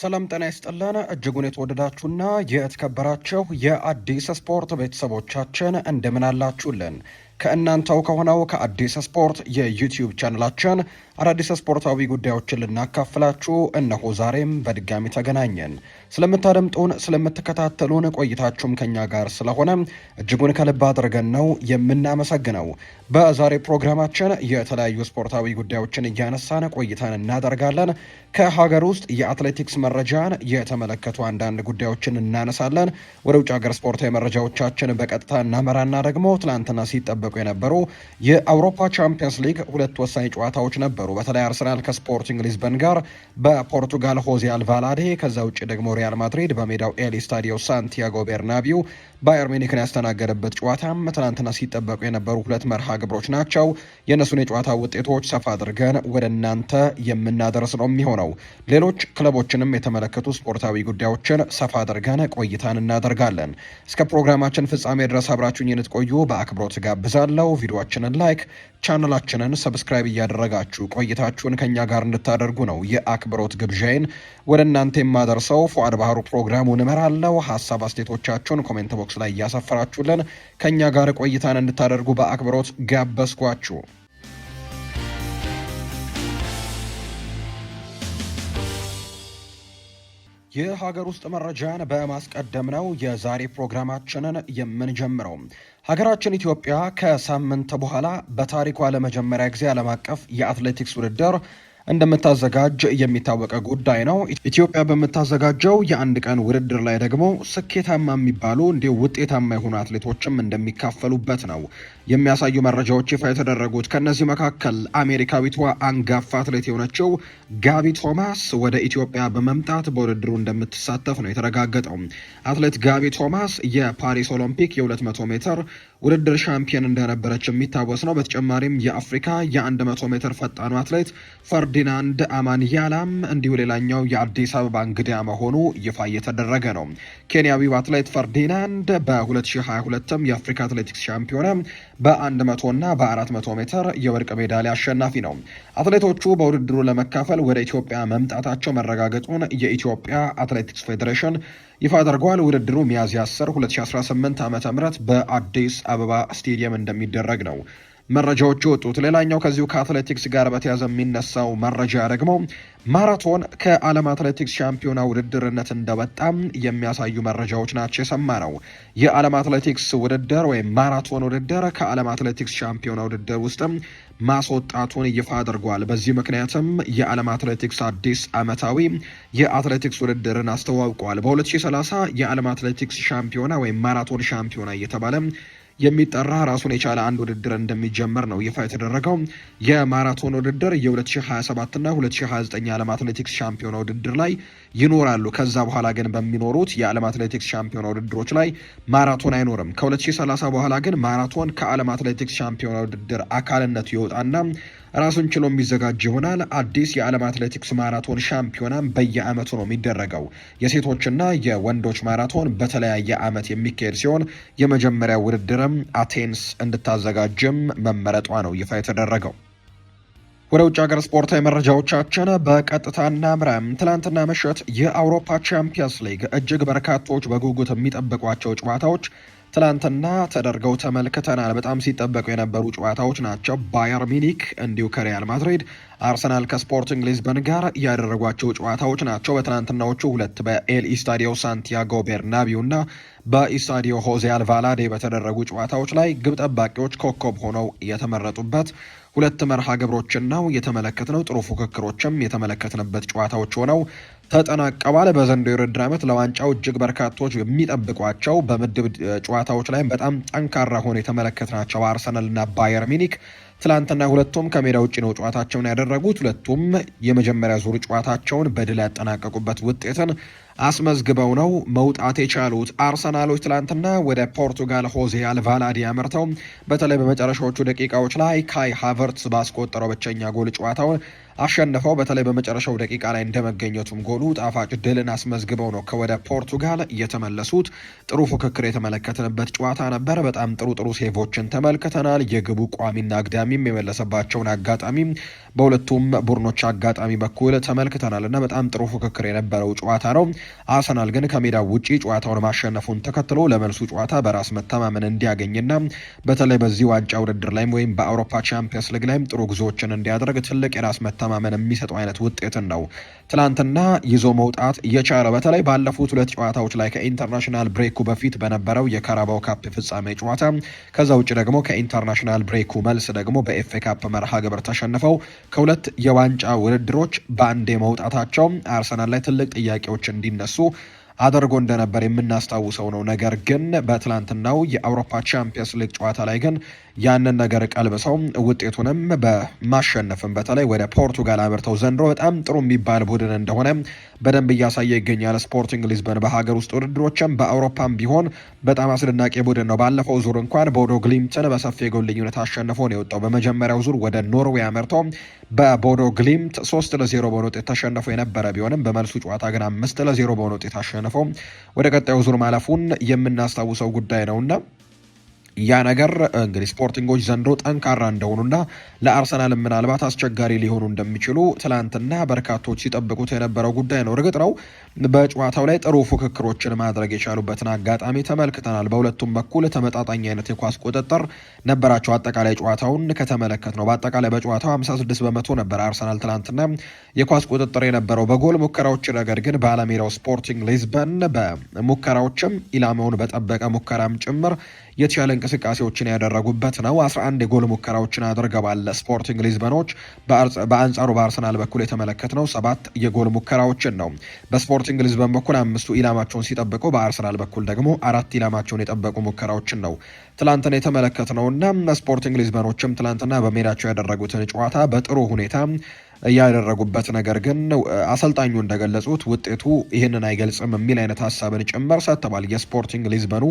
ሰላም ጤና ይስጥልን እጅጉን የተወደዳችሁና የተከበራችሁ የአዲስ ስፖርት ቤተሰቦቻችን እንደምን አላችሁልን? ከእናንተው ከሆነው ከአዲስ ስፖርት የዩቲዩብ ቻናላችን አዳዲስ ስፖርታዊ ጉዳዮችን ልናካፍላችሁ እነሆ ዛሬም በድጋሚ ተገናኘን። ስለምታደምጡን ስለምትከታተሉን ቆይታችሁም ከኛ ጋር ስለሆነ እጅጉን ከልብ አድርገን ነው የምናመሰግነው። በዛሬ ፕሮግራማችን የተለያዩ ስፖርታዊ ጉዳዮችን እያነሳን ቆይታን እናደርጋለን። ከሀገር ውስጥ የአትሌቲክስ መረጃን የተመለከቱ አንዳንድ ጉዳዮችን እናነሳለን። ወደ ውጭ ሀገር ስፖርታዊ መረጃዎቻችን በቀጥታ እናመራና ደግሞ ትላንትና ሲጠበቁ የነበሩ የአውሮፓ ቻምፒየንስ ሊግ ሁለት ወሳኝ ጨዋታዎች ነበሩ። በተለይ አርሰናል ከስፖርቲንግ ሊዝበን ጋር በፖርቱጋል ሆዜ አልቫላዴ፣ ከዛ ውጭ ደግሞ ሪያል ማድሪድ በሜዳው ኤል ስታዲዮ ሳንቲያጎ ቤርናቢው ባየር ሚኒክን ያስተናገደበት ጨዋታም ትናንትና ሲጠበቁ የነበሩ ሁለት መርሃ ግብሮች ናቸው። የእነሱን የጨዋታ ውጤቶች ሰፋ አድርገን ወደ እናንተ የምናደርስ ነው የሚሆነው። ሌሎች ክለቦችንም የተመለከቱ ስፖርታዊ ጉዳዮችን ሰፋ አድርገን ቆይታን እናደርጋለን። እስከ ፕሮግራማችን ፍጻሜ ድረስ አብራችሁኝ እንድትቆዩ በአክብሮት ጋብዛለሁ። ቪዲዮአችንን ላይክ፣ ቻናላችንን ሰብስክራይብ እያደረጋችሁ ቆይታችሁን ከኛ ጋር እንድታደርጉ ነው የአክብሮት ግብዣይን ወደ እናንተ የማደርሰው። ፉአድ ባህሩ ፕሮግራሙን እመራለሁ። ሀሳብ አስተያየቶቻችሁን ኮሜንት ቦክስ ላይ እያሰፈራችሁልን ከኛ ጋር ቆይታን እንድታደርጉ በአክብሮት ጋበዝኳችሁ። የሀገር ውስጥ መረጃን በማስቀደም ነው የዛሬ ፕሮግራማችንን የምንጀምረው። ሀገራችን ኢትዮጵያ ከሳምንት በኋላ በታሪኳ ለመጀመሪያ ጊዜ ዓለም አቀፍ የአትሌቲክስ ውድድር እንደምታዘጋጅ የሚታወቀ ጉዳይ ነው። ኢትዮጵያ በምታዘጋጀው የአንድ ቀን ውድድር ላይ ደግሞ ስኬታማ የሚባሉ እንዲሁ ውጤታማ የሆኑ አትሌቶችም እንደሚካፈሉበት ነው የሚያሳዩ መረጃዎች ይፋ የተደረጉት። ከነዚህ መካከል አሜሪካዊቷ አንጋፋ አትሌት የሆነችው ጋቢ ቶማስ ወደ ኢትዮጵያ በመምጣት በውድድሩ እንደምትሳተፍ ነው የተረጋገጠው። አትሌት ጋቢ ቶማስ የፓሪስ ኦሎምፒክ የ200 ሜትር ውድድር ሻምፒዮን እንደነበረች የሚታወስ ነው። በተጨማሪም የአፍሪካ የ100 ሜትር ፈጣኑ አትሌት ፈርዲናንድ አማንያላም እንዲሁ ሌላኛው የአዲስ አበባ እንግዳ መሆኑ ይፋ እየተደረገ ነው። ኬንያዊው አትሌት ፈርዲናንድ በ2022 የአፍሪካ አትሌቲክስ ሻምፒዮና በ100 እና በ400 ሜትር የወርቅ ሜዳሊያ አሸናፊ ነው። አትሌቶቹ በውድድሩ ለመካፈል ወደ ኢትዮጵያ መምጣታቸው መረጋገጡን የኢትዮጵያ አትሌቲክስ ፌዴሬሽን ይፋ አድርጓል። ውድድሩ ሚያዝያ 10 2018 ዓ.ም በአዲስ አበባ ስቴዲየም እንደሚደረግ ነው መረጃዎች የወጡት። ሌላኛው ከዚሁ ከአትሌቲክስ ጋር በተያያዘ የሚነሳው መረጃ ደግሞ ማራቶን ከዓለም አትሌቲክስ ሻምፒዮና ውድድርነት እንደወጣም የሚያሳዩ መረጃዎች ናቸው የሰማነው። የዓለም አትሌቲክስ ውድድር ወይም ማራቶን ውድድር ከዓለም አትሌቲክስ ሻምፒዮና ውድድር ውስጥም ማስወጣቱን ይፋ አድርጓል። በዚህ ምክንያትም የዓለም አትሌቲክስ አዲስ ዓመታዊ የአትሌቲክስ ውድድርን አስተዋውቋል። በ2030 የዓለም አትሌቲክስ ሻምፒዮና ወይም ማራቶን ሻምፒዮና እየተባለ የሚጠራ ራሱን የቻለ አንድ ውድድር እንደሚጀመር ነው ይፋ የተደረገው። የማራቶን ውድድር የ2027 እና 2029 የዓለም አትሌቲክስ ሻምፒዮና ውድድር ላይ ይኖራሉ። ከዛ በኋላ ግን በሚኖሩት የዓለም አትሌቲክስ ሻምፒዮና ውድድሮች ላይ ማራቶን አይኖርም። ከ2030 በኋላ ግን ማራቶን ከዓለም አትሌቲክስ ሻምፒዮና ውድድር አካልነቱ ይወጣና ራሱን ችሎ የሚዘጋጅ ይሆናል። አዲስ የዓለም አትሌቲክስ ማራቶን ሻምፒዮና በየዓመቱ ነው የሚደረገው። የሴቶችና የወንዶች ማራቶን በተለያየ ዓመት የሚካሄድ ሲሆን የመጀመሪያ ውድድርም አቴንስ እንድታዘጋጅም መመረጧ ነው ይፋ የተደረገው። ወደ ውጭ ሀገር ስፖርታዊ መረጃዎቻችን በቀጥታ እናምራ። ትላንትና ምሽት የአውሮፓ ቻምፒየንስ ሊግ እጅግ በርካቶች በጉጉት የሚጠብቋቸው ጨዋታዎች ትላንትና ተደርገው ተመልክተናል። በጣም ሲጠበቁ የነበሩ ጨዋታዎች ናቸው። ባየር ሚኒክ እንዲሁ ከሪያል ማድሪድ፣ አርሰናል ከስፖርቲንግ ሊዝበን ጋር ያደረጓቸው ጨዋታዎች ናቸው። በትናንትናዎቹ ሁለት በኤል ስታዲዮ ሳንቲያጎ ቤርናቢው እና በኢስታዲዮ ሆዜ አልቫላዴ በተደረጉ ጨዋታዎች ላይ ግብ ጠባቂዎች ኮከብ ሆነው የተመረጡበት ሁለት መርሃ ግብሮችን ነው የተመለከትነው። ጥሩ ፉክክሮችም የተመለከትንበት ጨዋታዎች ሆነው ተጠናቀዋል። በዘንድሮው የውድድር ዓመት ለዋንጫው እጅግ በርካቶች የሚጠብቋቸው በምድብ ጨዋታዎች ላይ በጣም ጠንካራ ሆኖ የተመለከትናቸው አርሰናል እና ባየር ሚኒክ ትላንትና ሁለቱም ከሜዳ ውጭ ነው ጨዋታቸውን ያደረጉት። ሁለቱም የመጀመሪያ ዙር ጨዋታቸውን በድል ያጠናቀቁበት ውጤትን አስመዝግበው ነው መውጣት የቻሉት። አርሰናሎች ትላንትና ወደ ፖርቱጋል ሆዜ አልቫላዲ ያመርተው በተለይ በመጨረሻዎቹ ደቂቃዎች ላይ ካይ ሃቨርትስ ባስቆጠረው ብቸኛ ጎል ጨዋታውን አሸንፈው በተለይ በመጨረሻው ደቂቃ ላይ እንደመገኘቱም ጎሉ ጣፋጭ ድልን አስመዝግበው ነው ከወደ ፖርቱጋል የተመለሱት። ጥሩ ፉክክር የተመለከትንበት ጨዋታ ነበር። በጣም ጥሩ ሴቮችን ተመልክተናል። የግቡ ቋሚና አግዳሚም የመለሰባቸውን አጋጣሚ በሁለቱም ቡድኖች አጋጣሚ በኩል ተመልክተናል እና በጣም ጥሩ ፉክክር የነበረው ጨዋታ ነው። አርሰናል ግን ከሜዳው ውጪ ጨዋታውን ማሸነፉን ተከትሎ ለመልሱ ጨዋታ በራስ መተማመን እንዲያገኝና በተለይ በዚህ ዋንጫ ውድድር ላይም ወይም በአውሮፓ ቻምፒየንስ ሊግ ላይም ጥሩ ጉዞዎችን እንዲያደርግ ትልቅ የራስ መተማመን የሚሰጠው አይነት ውጤትን ነው ትላንትና ይዞ መውጣት የቻለው። በተለይ ባለፉት ሁለት ጨዋታዎች ላይ ከኢንተርናሽናል ብሬኩ በፊት በነበረው የካራባው ካፕ ፍጻሜ ጨዋታ፣ ከዛ ውጭ ደግሞ ከኢንተርናሽናል ብሬኩ መልስ ደግሞ በኤፍኤ ካፕ መርሃ ግብር ተሸንፈው ከሁለት የዋንጫ ውድድሮች በአንዴ መውጣታቸው አርሰናል ላይ ትልቅ ጥያቄዎች እንዲነሱ አድርጎ እንደነበር የምናስታውሰው ነው። ነገር ግን በትላንትናው የአውሮፓ ቻምፒየንስ ሊግ ጨዋታ ላይ ግን ያንን ነገር ቀልብሰው ውጤቱንም በማሸነፍም በተለይ ወደ ፖርቱጋል አምርተው ዘንድሮ በጣም ጥሩ የሚባል ቡድን እንደሆነ በደንብ እያሳየ ይገኛል። ስፖርቲንግ ሊዝበን በሀገር ውስጥ ውድድሮችም በአውሮፓም ቢሆን በጣም አስደናቂ ቡድን ነው። ባለፈው ዙር እንኳን ቦዶ ግሊምትን በሰፊ የጎል ልዩነት አሸንፎ ነው የወጣው። በመጀመሪያው ዙር ወደ ኖርዌይ አምርተው በቦዶ ግሊምት 3-0 በሆነ ውጤት ተሸንፎ የነበረ ቢሆንም በመልሱ ጨዋታ ግን 5-0 በሆነ ውጤት አሸንፎ ወደ ቀጣዩ ዙር ማለፉን የምናስታውሰው ጉዳይ ነውና ያ ነገር እንግዲህ ስፖርቲንጎች ዘንድሮ ጠንካራ እንደሆኑና ለአርሰናል ምናልባት አስቸጋሪ ሊሆኑ እንደሚችሉ ትላንትና በርካቶች ሲጠብቁት የነበረው ጉዳይ ነው። እርግጥ ነው በጨዋታው ላይ ጥሩ ፉክክሮችን ማድረግ የቻሉበትን አጋጣሚ ተመልክተናል። በሁለቱም በኩል ተመጣጣኝ አይነት የኳስ ቁጥጥር ነበራቸው። አጠቃላይ ጨዋታውን ከተመለከት ነው በአጠቃላይ በጨዋታው 56 በመቶ ነበር አርሰናል ትላንትና የኳስ ቁጥጥር የነበረው። በጎል ሙከራዎች ነገር ግን ባለሜዳው ስፖርቲንግ ሊዝበን በሙከራዎችም ኢላማውን በጠበቀ ሙከራም ጭምር የተሻለ እንቅስቃሴዎችን ያደረጉበት ነው። 11 የጎል ሙከራዎችን አድርገዋል ስፖርቲንግ ሊዝበኖች። በአንጻሩ በአርሰናል በኩል የተመለከትነው 7 የጎል ሙከራዎችን ነው። በስፖርቲንግ ሊዝበን በኩል 5ቱ ኢላማቸውን ሲጠብቁ፣ በአርሰናል በኩል ደግሞ 4 ኢላማቸውን የጠበቁ ሙከራዎችን ነው ትላንትና የተመለከትነውና ስፖርቲንግ ሊዝበኖችም ትላንትና በሜዳቸው ያደረጉትን ጨዋታ በጥሩ ሁኔታ ያደረጉበት ነገር ግን አሰልጣኙ እንደገለጹት ውጤቱ ይህንን አይገልጽም የሚል አይነት ሀሳብን ጭምር ሰጥተዋል። የስፖርቲንግ ሊዝበኑ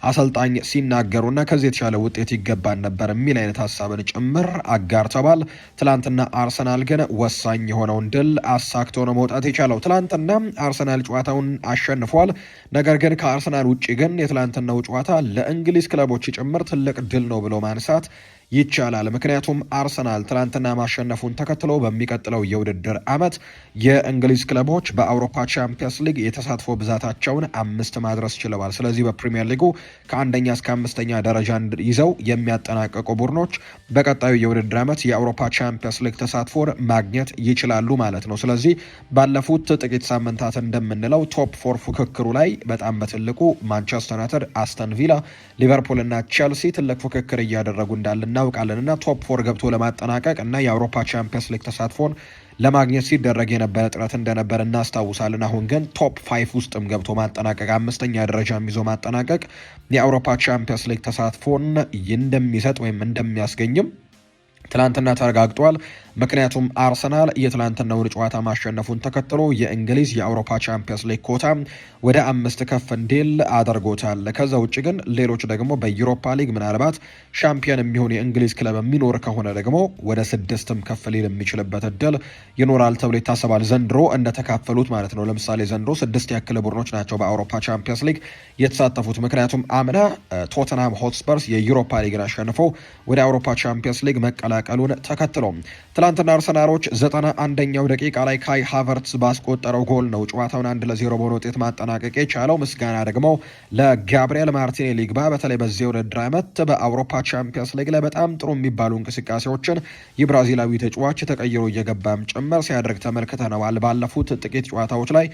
አሰልጣኝ ሲናገሩና ከዚህ የተሻለ ውጤት ይገባን ነበር የሚል አይነት ሀሳብን ጭምር አጋርተዋል። ትላንትና አርሰናል ግን ወሳኝ የሆነውን ድል አሳክቶ ነው መውጣት የቻለው። ትላንትና አርሰናል ጨዋታውን አሸንፏል። ነገር ግን ከአርሰናል ውጭ ግን የትላንትናው ጨዋታ ለእንግሊዝ ክለቦች ጭምር ትልቅ ድል ነው ብሎ ማንሳት ይቻላል። ምክንያቱም አርሰናል ትላንትና ማሸነፉን ተከትሎ በሚቀጥለው የውድድር ዓመት የእንግሊዝ ክለቦች በአውሮፓ ቻምፒየንስ ሊግ የተሳትፎ ብዛታቸውን 5 ማድረስ ችለዋል። ስለዚህ በፕሪሚየር ሊጉ ከ1ኛ እስከ 5ኛ ደረጃ ይዘው የሚያጠናቀቁ ቡድኖች በቀጣዩ የውድድር ዓመት የአውሮፓ ቻምፒየንስ ሊግ ተሳትፎን ማግኘት ይችላሉ ማለት ነው። ስለዚህ ባለፉት ጥቂት ሳምንታት እንደምንለው ቶፕ 4 ፉክክሩ ላይ በጣም በትልቁ ማንቸስተር ዩናይትድ፣ አስተን ቪላ፣ ሊቨርፑል እና ቼልሲ ትልቅ ፉክክር እያደረጉ እንዳለ እናውቃለን እና ቶፕ 4 ገብቶ ለማጠናቀቅ እና የአውሮፓ ቻምፒየንስ ሊግ ተሳትፎን ለማግኘት ሲደረግ የነበረ ጥረት እንደነበር እናስታውሳለን። አሁን ግን ቶፕ 5 ውስጥም ገብቶ ማጠናቀቅ 5ኛ ደረጃም ይዞ ማጠናቀቅ የአውሮፓ ቻምፒየንስ ሊግ ተሳትፎን እንደሚሰጥ ወይም እንደሚያስገኝም ትላንትና ተረጋግጧል። ምክንያቱም አርሰናል የትላንትናውን ጨዋታ ማሸነፉን ተከትሎ የእንግሊዝ የአውሮፓ ቻምፒየንስ ሊግ ኮታ ወደ 5 ከፍ እንዲል አድርጎታል። ከዛ ውጭ ግን ሌሎች ደግሞ በዩሮፓ ሊግ ምናልባት ሻምፒዮን የሚሆን የእንግሊዝ ክለብ የሚኖር ከሆነ ደግሞ ወደ 6ም ከፍ ሊል የሚችልበት እድል ይኖራል ተብሎ ይታሰባል። ዘንድሮ እንደተካፈሉት ማለት ነው። ለምሳሌ ዘንድሮ 6 ያክል ቡድኖች ናቸው በአውሮፓ ቻምፒየንስ ሊግ የተሳተፉት። ምክንያቱም አምና ቶተንሃም ሆትስፐርስ የዩሮፓ ሊግን አሸንፈው ወደ አውሮፓ ቻምፒየንስ ሊግ መቀላቀሉን ተከትሎ ትላንትና አርሰናሎች 91ኛው ደቂቃ ላይ ካይ ሃቨርትስ ባስቆጠረው ጎል ነው ጨዋታውን 1-0 በሆነ ውጤት ማጠናቀቅ የቻለው። ምስጋና ደግሞ ለጋብሪኤል ማርቲኔሊ ይግባ። በተለይ በዚህ ውድድር ዓመት በአውሮፓ ቻምፒየንስ ሊግ ላይ በጣም ጥሩ የሚባሉ እንቅስቃሴዎችን የብራዚላዊ ተጫዋች ተቀይሮ እየገባም ጭምር ሲያደርግ ተመልክተነዋል። ባለፉት ጥቂት ጨዋታዎች ላይ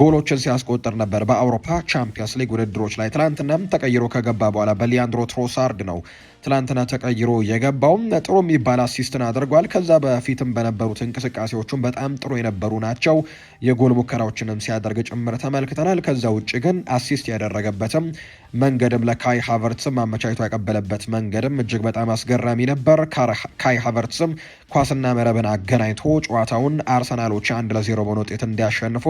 ጎሎችን ሲያስቆጥር ነበር በአውሮፓ ቻምፒየንስ ሊግ ውድድሮች ላይ። ትላንትናም ተቀይሮ ከገባ በኋላ በሊያንድሮ ትሮሳርድ ነው ትላንትና ተቀይሮ የገባውም። ጥሩ የሚባል አሲስትን አድርጓል። ከዛ በፊትም በነበሩት እንቅስቃሴዎቹም በጣም ጥሩ የነበሩ ናቸው። የጎል ሙከራዎችንም ሲያደርግ ጭምር ተመልክተናል። ከዛ ውጭ ግን አሲስት ያደረገበትም መንገድም ለካይ ሃቨርትስም አመቻችቶ ያቀበለበት መንገድም እጅግ በጣም አስገራሚ ነበር። ካይ ሃቨርትስም ኳስና መረብን አገናኝቶ ጨዋታውን አርሰናሎች 1-0 በሆነ ውጤት እንዲያሸንፉ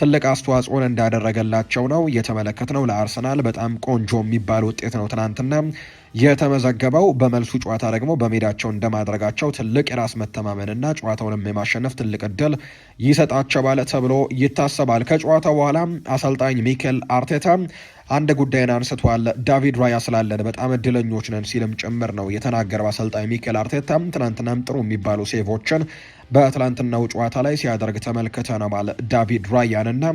ትልቅ አስተዋጽኦን እንዳደረገላቸው ነው የተመለከትነው። ለአርሰናል በጣም ቆንጆ የሚባል ውጤት ነው ትናንትና የተመዘገበው። በመልሱ ጨዋታ ደግሞ በሜዳቸው እንደማድረጋቸው ትልቅ የራስ መተማመንና ጨዋታውንም የማሸነፍ ትልቅ እድል ይሰጣቸዋል ተብሎ ይታሰባል። ከጨዋታው በኋላ አሰልጣኝ ሚኬል አርቴታ አንድ ጉዳይን አንስቷል። ዳቪድ ራያ ስላለን በጣም እድለኞች ነን ሲልም ጭምር ነው የተናገረው አሰልጣኝ ሚኬል አርቴታ። ትናንትናም ጥሩ የሚባሉ ሴቮችን በትላንትናው ጨዋታ ላይ ሲያደርግ ተመልክተናል ዳቪድ ራያንና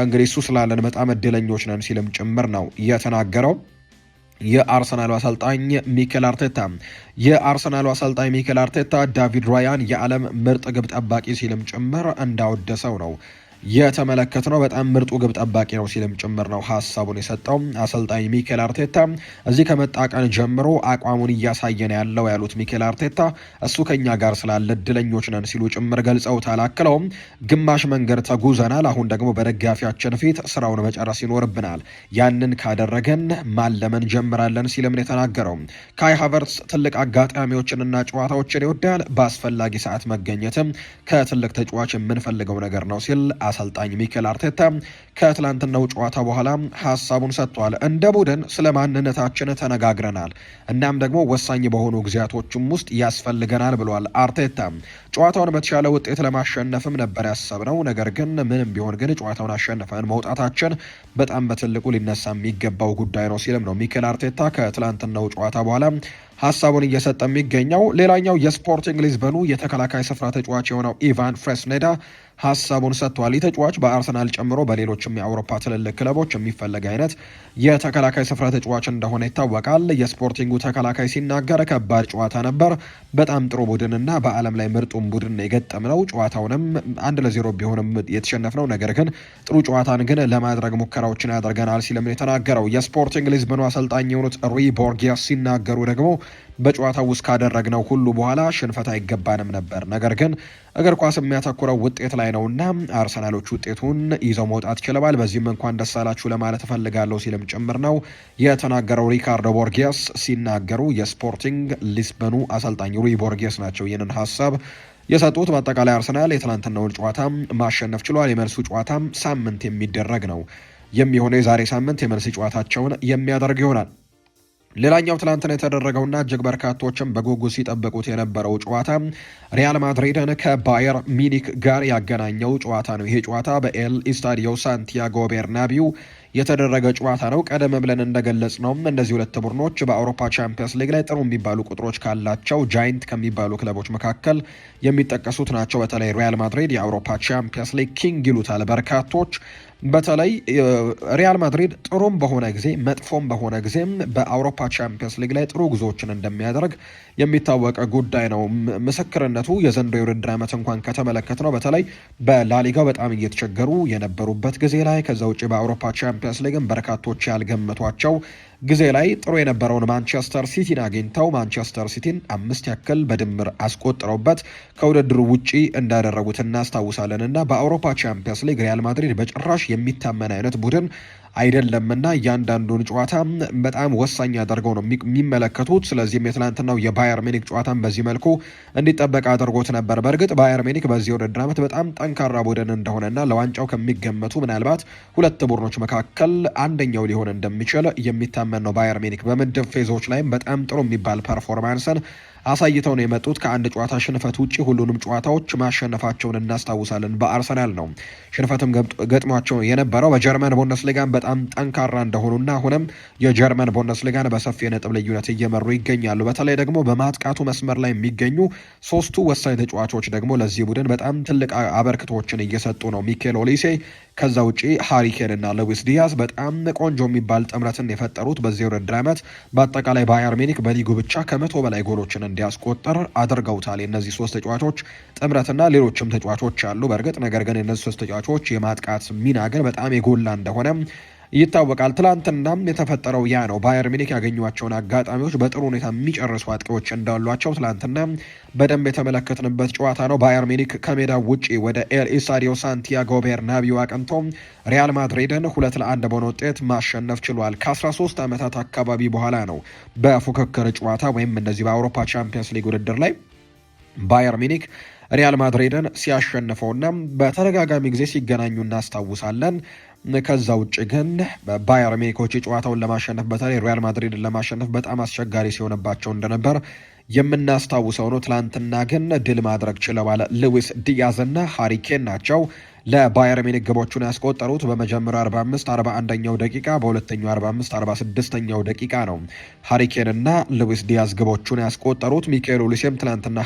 እንግዲህ እሱ ስላለን በጣም እድለኞች ነን ሲልም ጭምር ነው የተናገረው የአርሰናሉ አሰልጣኝ ሚኬል አርቴታ ዳቪድ ራያን የዓለም ምርጥ ግብ ጠባቂ ሲልም ጭምር እንዳወደሰው ነው የተመለከትነው። በጣም ምርጡ ግብ ጠባቂ ነው ሲልም ጭምር ነው ሀሳቡን የሰጠው አሰልጣኝ ሚኬል አርቴታ። እዚህ ከመጣ ቀን ጀምሮ አቋሙን እያሳየን ያለው ያሉት ሚኬል አርቴታ እሱ ከኛ ጋር ስላለ እድለኞች ነን ሲሉ ጭምር ገልጸውታል። አክለውም ግማሽ መንገድ ተጉዘናል፣ አሁን ደግሞ በደጋፊያችን ፊት ስራውን መጨረስ ይኖርብናል፣ ያንን ካደረገን ማለመን ጀምራለን ሲልም ነው የተናገረው። ካይ ሃቨርትስ ትልቅ አጋጣሚዎችንና ጨዋታዎችን ይወዳል፣ በአስፈላጊ ሰዓት መገኘትም ከትልቅ ተጫዋች የምንፈልገው ነገር ነው ሲል አሰልጣኝ ሚኬል አርቴታ ከትላንትናው ጨዋታ በኋላ ሀሳቡን ሰጥቷል። እንደ ቡድን ስለ ማንነታችን ተነጋግረናል፣ እናም ደግሞ ወሳኝ በሆኑ ጊዜያቶችም ውስጥ ያስፈልገናል ብሏል አርቴታ። ጨዋታውን በተሻለ ውጤት ለማሸነፍም ነበር ያሰብነው፣ ነገር ግን ምንም ቢሆን ግን ጨዋታውን አሸንፈን መውጣታችን በጣም በትልቁ ሊነሳ የሚገባው ጉዳይ ነው ሲልም ነው ሚኬል አርቴታ ከትላንትናው ጨዋታ በኋላ ሀሳቡን እየሰጠ የሚገኘው። ሌላኛው የስፖርቲንግ ሊዝበኑ የተከላካይ ስፍራ ተጫዋች የሆነው ኢቫን ፍሬስኔዳ ሀሳቡን ሰጥቷል። ይህ ተጫዋች በአርሰናል ጨምሮ በሌሎችም የአውሮፓ ትልልቅ ክለቦች የሚፈለግ አይነት የተከላካይ ስፍራ ተጫዋች እንደሆነ ይታወቃል። የስፖርቲንጉ ተከላካይ ሲናገር ከባድ ጨዋታ ነበር፣ በጣም ጥሩ ቡድንና በዓለም ላይ ምርጡን ቡድን የገጠምነው፣ ጨዋታውንም 1-0 ቢሆንም የተሸነፍነው፣ ነገር ግን ጥሩ ጨዋታን ግን ለማድረግ ሙከራዎችን ያደርገናል ሲልም የተናገረው የስፖርቲንግ ሊዝበኑ አሰልጣኝ የሆኑት ሩይ ቦርጊያስ ሲናገሩ ደግሞ በጨዋታው ውስጥ ካደረግነው ሁሉ በኋላ ሽንፈት አይገባንም ነበር፣ ነገር ግን እግር ኳስ የሚያተኩረው ውጤት ላይ ነውና አርሰናሎች ውጤቱን ይዘው መውጣት ችለዋል፣ በዚህም እንኳን ደስ አላችሁ ለማለት እፈልጋለሁ ሲልም ጭምር ነው የተናገረው ሪካርዶ ቦርጊያስ ሲናገሩ። የስፖርቲንግ ሊዝበኑ አሰልጣኝ ሩይ ቦርጊያስ ናቸው ይህንን ሀሳብ የሰጡት። በአጠቃላይ አርሰናል የትናንትናውን ጨዋታ ማሸነፍ ችሏል። የመልሱ ጨዋታም ሳምንት የሚደረግ ነው የሚሆነው። የዛሬ ሳምንት የመልስ ጨዋታቸውን የሚያደርግ ይሆናል። ሌላኛው ትላንትና የተደረገውና እጅግ በርካቶችም በጉጉት ሲጠብቁት የነበረው ጨዋታ ሪያል ማድሪድን ከባየር ሚኒክ ጋር ያገናኘው ጨዋታ ነው። ይሄ ጨዋታ በኤል ኢስታዲዮ ሳንቲያጎ ቤርናቢው የተደረገ ጨዋታ ነው። ቀደም ብለን እንደገለጽ ነው እነዚህ ሁለት ቡድኖች በአውሮፓ ቻምፒየንስ ሊግ ላይ ጥሩ የሚባሉ ቁጥሮች ካላቸው ጃይንት ከሚባሉ ክለቦች መካከል የሚጠቀሱት ናቸው። በተለይ ሪያል ማድሪድ የአውሮፓ ቻምፒየንስ ሊግ ኪንግ ይሉታል በርካቶች። በተለይ ሪያል ማድሪድ ጥሩም በሆነ ጊዜ መጥፎም በሆነ ጊዜም በአውሮፓ ቻምፒየንስ ሊግ ላይ ጥሩ ጉዞዎችን እንደሚያደርግ የሚታወቅ ጉዳይ ነው። ምስክርነቱ የዘንድሮው የውድድር ዓመት እንኳን ከተመለከት ነው በተለይ በላሊጋው በጣም እየተቸገሩ የነበሩበት ጊዜ ላይ፣ ከዛ ውጭ በአውሮፓ ቻምፒየንስ ሊግም በርካቶች ያልገመቷቸው ጊዜ ላይ ጥሩ የነበረውን ማንቸስተር ሲቲን አግኝተው ማንቸስተር ሲቲን 5 ያክል በድምር አስቆጥረውበት ከውድድሩ ውጪ እንዳደረጉት እናስታውሳለን። እና በአውሮፓ ቻምፒየንስ ሊግ ሪያል ማድሪድ በጭራሽ የሚታመን አይነት ቡድን አይደለምና እያንዳንዱን ጨዋታ በጣም ወሳኝ አድርገው ነው የሚመለከቱት። ስለዚህም የትላንትናው የባየር ሚኒክ ጨዋታን በዚህ መልኩ እንዲጠበቅ አድርጎት ነበር። በእርግጥ ባየር ሚኒክ በዚህ ውድድር ዓመት በጣም ጠንካራ ቡድን እንደሆነና ለዋንጫው ከሚገመቱ ምናልባት ሁለት ቡድኖች መካከል አንደኛው ሊሆን እንደሚችል የሚታመን ነው። ባየር ሚኒክ በምድብ ፌዞች ላይም በጣም ጥሩ የሚባል ፐርፎርማንስን አሳይተው ነው የመጡት። ከአንድ ጨዋታ ሽንፈት ውጪ ሁሉንም ጨዋታዎች ማሸነፋቸውን እናስታውሳለን። በአርሰናል ነው ሽንፈትም ገጥሟቸው የነበረው። በጀርመን ቡንደስሊጋን በጣም ጠንካራ እንደሆኑና አሁንም የጀርመን ቡንደስሊጋን በሰፊ የነጥብ ልዩነት እየመሩ ይገኛሉ። በተለይ ደግሞ በማጥቃቱ መስመር ላይ የሚገኙ ሶስቱ ወሳኝ ተጫዋቾች ደግሞ ለዚህ ቡድን በጣም ትልቅ አበርክቶችን እየሰጡ ነው። ሚኬል ኦሊሴ፣ ከዛ ውጪ ሃሪኬን እና ሉዊስ ዲያዝ በጣም ቆንጆ የሚባል ጥምረትን የፈጠሩት በዚህ ውድድር ዓመት በአጠቃላይ ባየር ሚኒክ በሊጉ ብቻ ከ100 በላይ ጎሎችን እንዲያስቆጠር አድርገውታል። የእነዚህ ሶስት ተጫዋቾች ጥምረትና ሌሎችም ተጫዋቾች አሉ በእርግጥ ነገር ግን የእነዚህ ሶስት ተጫዋቾች የማጥቃት ሚና ግን በጣም የጎላ እንደሆነ ይታወቃል። ትላንትናም የተፈጠረው ያ ነው። ባየር ሚኒክ ያገኟቸውን አጋጣሚዎች በጥሩ ሁኔታ የሚጨርሱ አጥቂዎች እንዳሏቸው ትላንትና በደንብ የተመለከትንበት ጨዋታ ነው። ባየር ሚኒክ ከሜዳው ውጪ ወደ ኤል ኢስታዲዮ ሳንቲያጎ ቤርናቢው አቅንቶ ሪያል ማድሪድን 2-1 በሆነ ውጤት ማሸነፍ ችሏል። ከ13 ዓመታት አካባቢ በኋላ ነው በፉክክር ጨዋታ ወይም እንደዚህ በአውሮፓ ቻምፒየንስ ሊግ ውድድር ላይ ባየር ሚኒክ ሪያል ማድሪድን ሲያሸንፈውና በተደጋጋሚ ጊዜ ሲገናኙ እናስታውሳለን። ከዛ ውጭ ግን ባየር ሚኒኮች ጨዋታውን ለማሸነፍ በተለይ ሪያል ማድሪድን ለማሸነፍ በጣም አስቸጋሪ ሲሆንባቸው እንደነበር የምናስታውሰው ነው። ትላንትና ግን ድል ማድረግ ችለዋል። ሉዊስ ዲያዝ እና ሃሪ ኬን ናቸው ለባየር ሚኒክ ግቦቹን ያስቆጠሩት። በመጀመሪያው 45 41ኛው ደቂቃ፣ በሁለተኛው 45 46ኛው ደቂቃ ነው ሃሪኬን እና ሉዊስ ዲያዝ ግቦቹን ያስቆጠሩት። ሚካኤል ኦሊሴም ትናንትና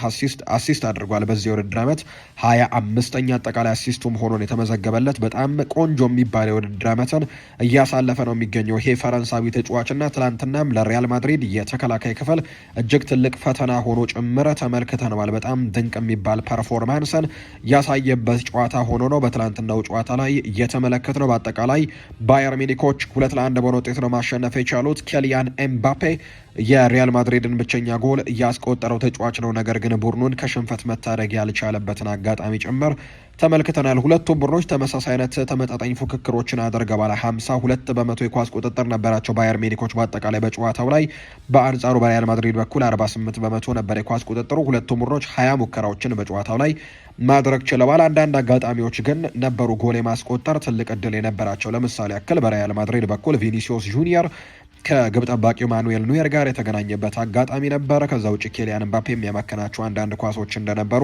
አሲስት አድርጓል። በዚህ የውድድር ዓመት 25ኛ አጠቃላይ አሲስቱም ሆኖን የተመዘገበለት በጣም ቆንጆ የሚባል የውድድር ዓመትን እያሳለፈ ነው የሚገኘው ይሄ ፈረንሳዊ ተጫዋችና ትናንትናም ለሪያል ማድሪድ የተከላካይ ክፍል እጅግ ትልቅ ፈተና ሆኖ ጭምር ተመልክተነዋል። በጣም ድንቅ የሚባል ፐርፎርማንስን ያሳየበት ጨዋታ ሆኖ ነው በትላንትናው ጨዋታ ላይ የተመለከትነው። በአጠቃላይ ባየር ሚኒኮች 2-1 በሆነ ውጤት ነው ማሸነፍ የቻሉት። ኬሊያን ኤምባፔ የሪያል ማድሪድን ብቸኛ ጎል ያስቆጠረው ተጫዋች ነው። ነገር ግን ቡድኑን ከሽንፈት መታደግ ያልቻለበትን አጋጣሚ ጭምር ተመልክተናል። ሁለቱም ቡድኖች ተመሳሳይ አይነት ተመጣጣኝ ፉክክሮችን አድርገዋል። 52 በመቶ የኳስ ቁጥጥር ነበራቸው ባየር ሚኒኮች በአጠቃላይ በጨዋታው ላይ። በአንጻሩ በሪያል ማድሪድ በኩል 48 በመቶ ነበር የኳስ ቁጥጥሩ። ሁለቱም ቡድኖች 20 ሙከራዎችን በጨዋታው ላይ ማድረግ ችለዋል። አንዳንድ አጋጣሚዎች ግን ነበሩ ጎል የማስቆጠር ትልቅ እድል የነበራቸው። ለምሳሌ ያክል በሪያል ማድሪድ በኩል ቪኒሲዮስ ጁኒየር ከግብ ጠባቂው ማኑኤል ኑየር ጋር የተገናኘበት አጋጣሚ ነበር። ከዛ ውጭ ኬሊያን ምባፔ የሚያመከናቸው አንዳንድ ኳሶች እንደነበሩ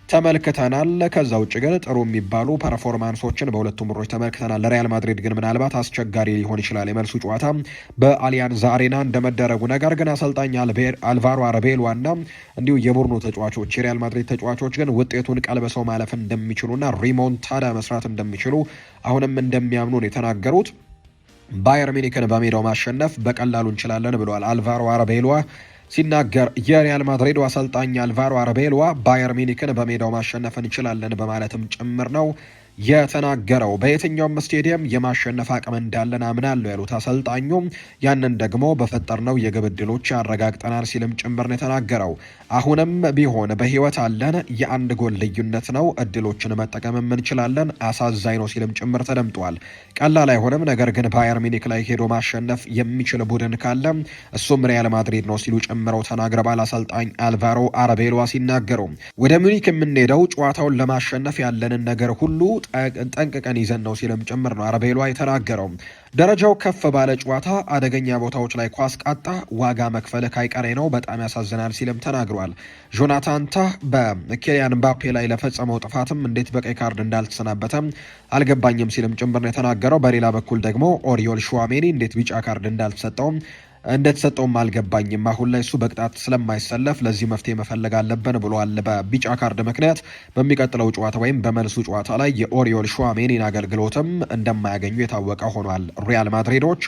ተመልክተናል። ከዛ ውጭ ግን ጥሩ የሚባሉ ፐርፎርማንሶችን በሁለቱም ቡድኖች ተመልክተናል። ለሪያል ማድሪድ ግን ምናልባት አስቸጋሪ ሊሆን ይችላል የመልሱ ጨዋታ በአሊያንዝ አሬና እንደመደረጉ። ነገር ግን አሰልጣኝ አልቫሮ አረቤሎና እንዲሁ የቡድኑ ተጫዋቾች የሪያል ማድሪድ ተጫዋቾች ግን ውጤቱን ቀልበሰው ማለፍ እንደሚችሉና ሪሞንታዳ መስራት እንደሚችሉ አሁንም እንደሚያምኑ ነው የተናገሩት። ባየር ሚኒክን በሜዳው ማሸነፍ በቀላሉ እንችላለን ብለዋል አልቫሮ አረቤሎዋ ሲናገር። የሪያል ማድሪዱ አሰልጣኝ አልቫሮ አረቤሎዋ ባየር ሚኒክን በሜዳው ማሸነፍ እንችላለን በማለትም ጭምር ነው የተናገረው። በየትኛውም ስቴዲየም የማሸነፍ አቅም እንዳለን አምናለሁ ያሉት አሰልጣኙ ያንን ደግሞ በፈጠርነው የግብ ዕድሎች ያረጋግጠናል ሲልም ጭምር ነው የተናገረው። አሁንም ቢሆን በህይወት አለን፣ የአንድ ጎል ልዩነት ነው፣ እድሎችን መጠቀም እንችላለን፣ አሳዛኝ ነው ሲልም ጭምር ተደምጧል። ቀላል አይሆንም፣ ነገር ግን ባየር ሚኒክ ላይ ሄዶ ማሸነፍ የሚችል ቡድን ካለ እሱም ሪያል ማድሪድ ነው ሲሉ ጨምረው ተናግረዋል። አሰልጣኝ አልቫሮ አረቤሎዋ ሲናገሩ ወደ ሚኒክ የምንሄደው ጨዋታውን ለማሸነፍ ያለንን ነገር ሁሉ ጠንቅቀን ይዘን ነው ሲልም ጭምር ነው አረቤሎዋ የተናገረው። ደረጃው ከፍ ባለ ጨዋታ አደገኛ ቦታዎች ላይ ኳስ ቃጣ ዋጋ መክፈል ካይቀሬ ነው፣ በጣም ያሳዝናል ሲልም ተናግሯል። ጆናታን ታህ በኬሊያን ምባፔ ላይ ለፈጸመው ጥፋትም እንዴት በቀይ ካርድ እንዳልተሰናበተም አልገባኝም ሲልም ጭምር ነው የተናገረው። በሌላ በኩል ደግሞ ኦሪዮል ሹዋሜኒ እንዴት ቢጫ ካርድ እንደተሰጠውም አልገባኝም። አሁን ላይ እሱ በቅጣት ስለማይሰለፍ ለዚህ መፍትሄ መፈለግ አለብን ብሏል። በቢጫ ካርድ ምክንያት በሚቀጥለው ጨዋታ ወይም በመልሱ ጨዋታ ላይ የኦሪዮል ሹዋሜኒን አገልግሎትም እንደማያገኙ የታወቀ ሆኗል ሪያል ማድሪዶች።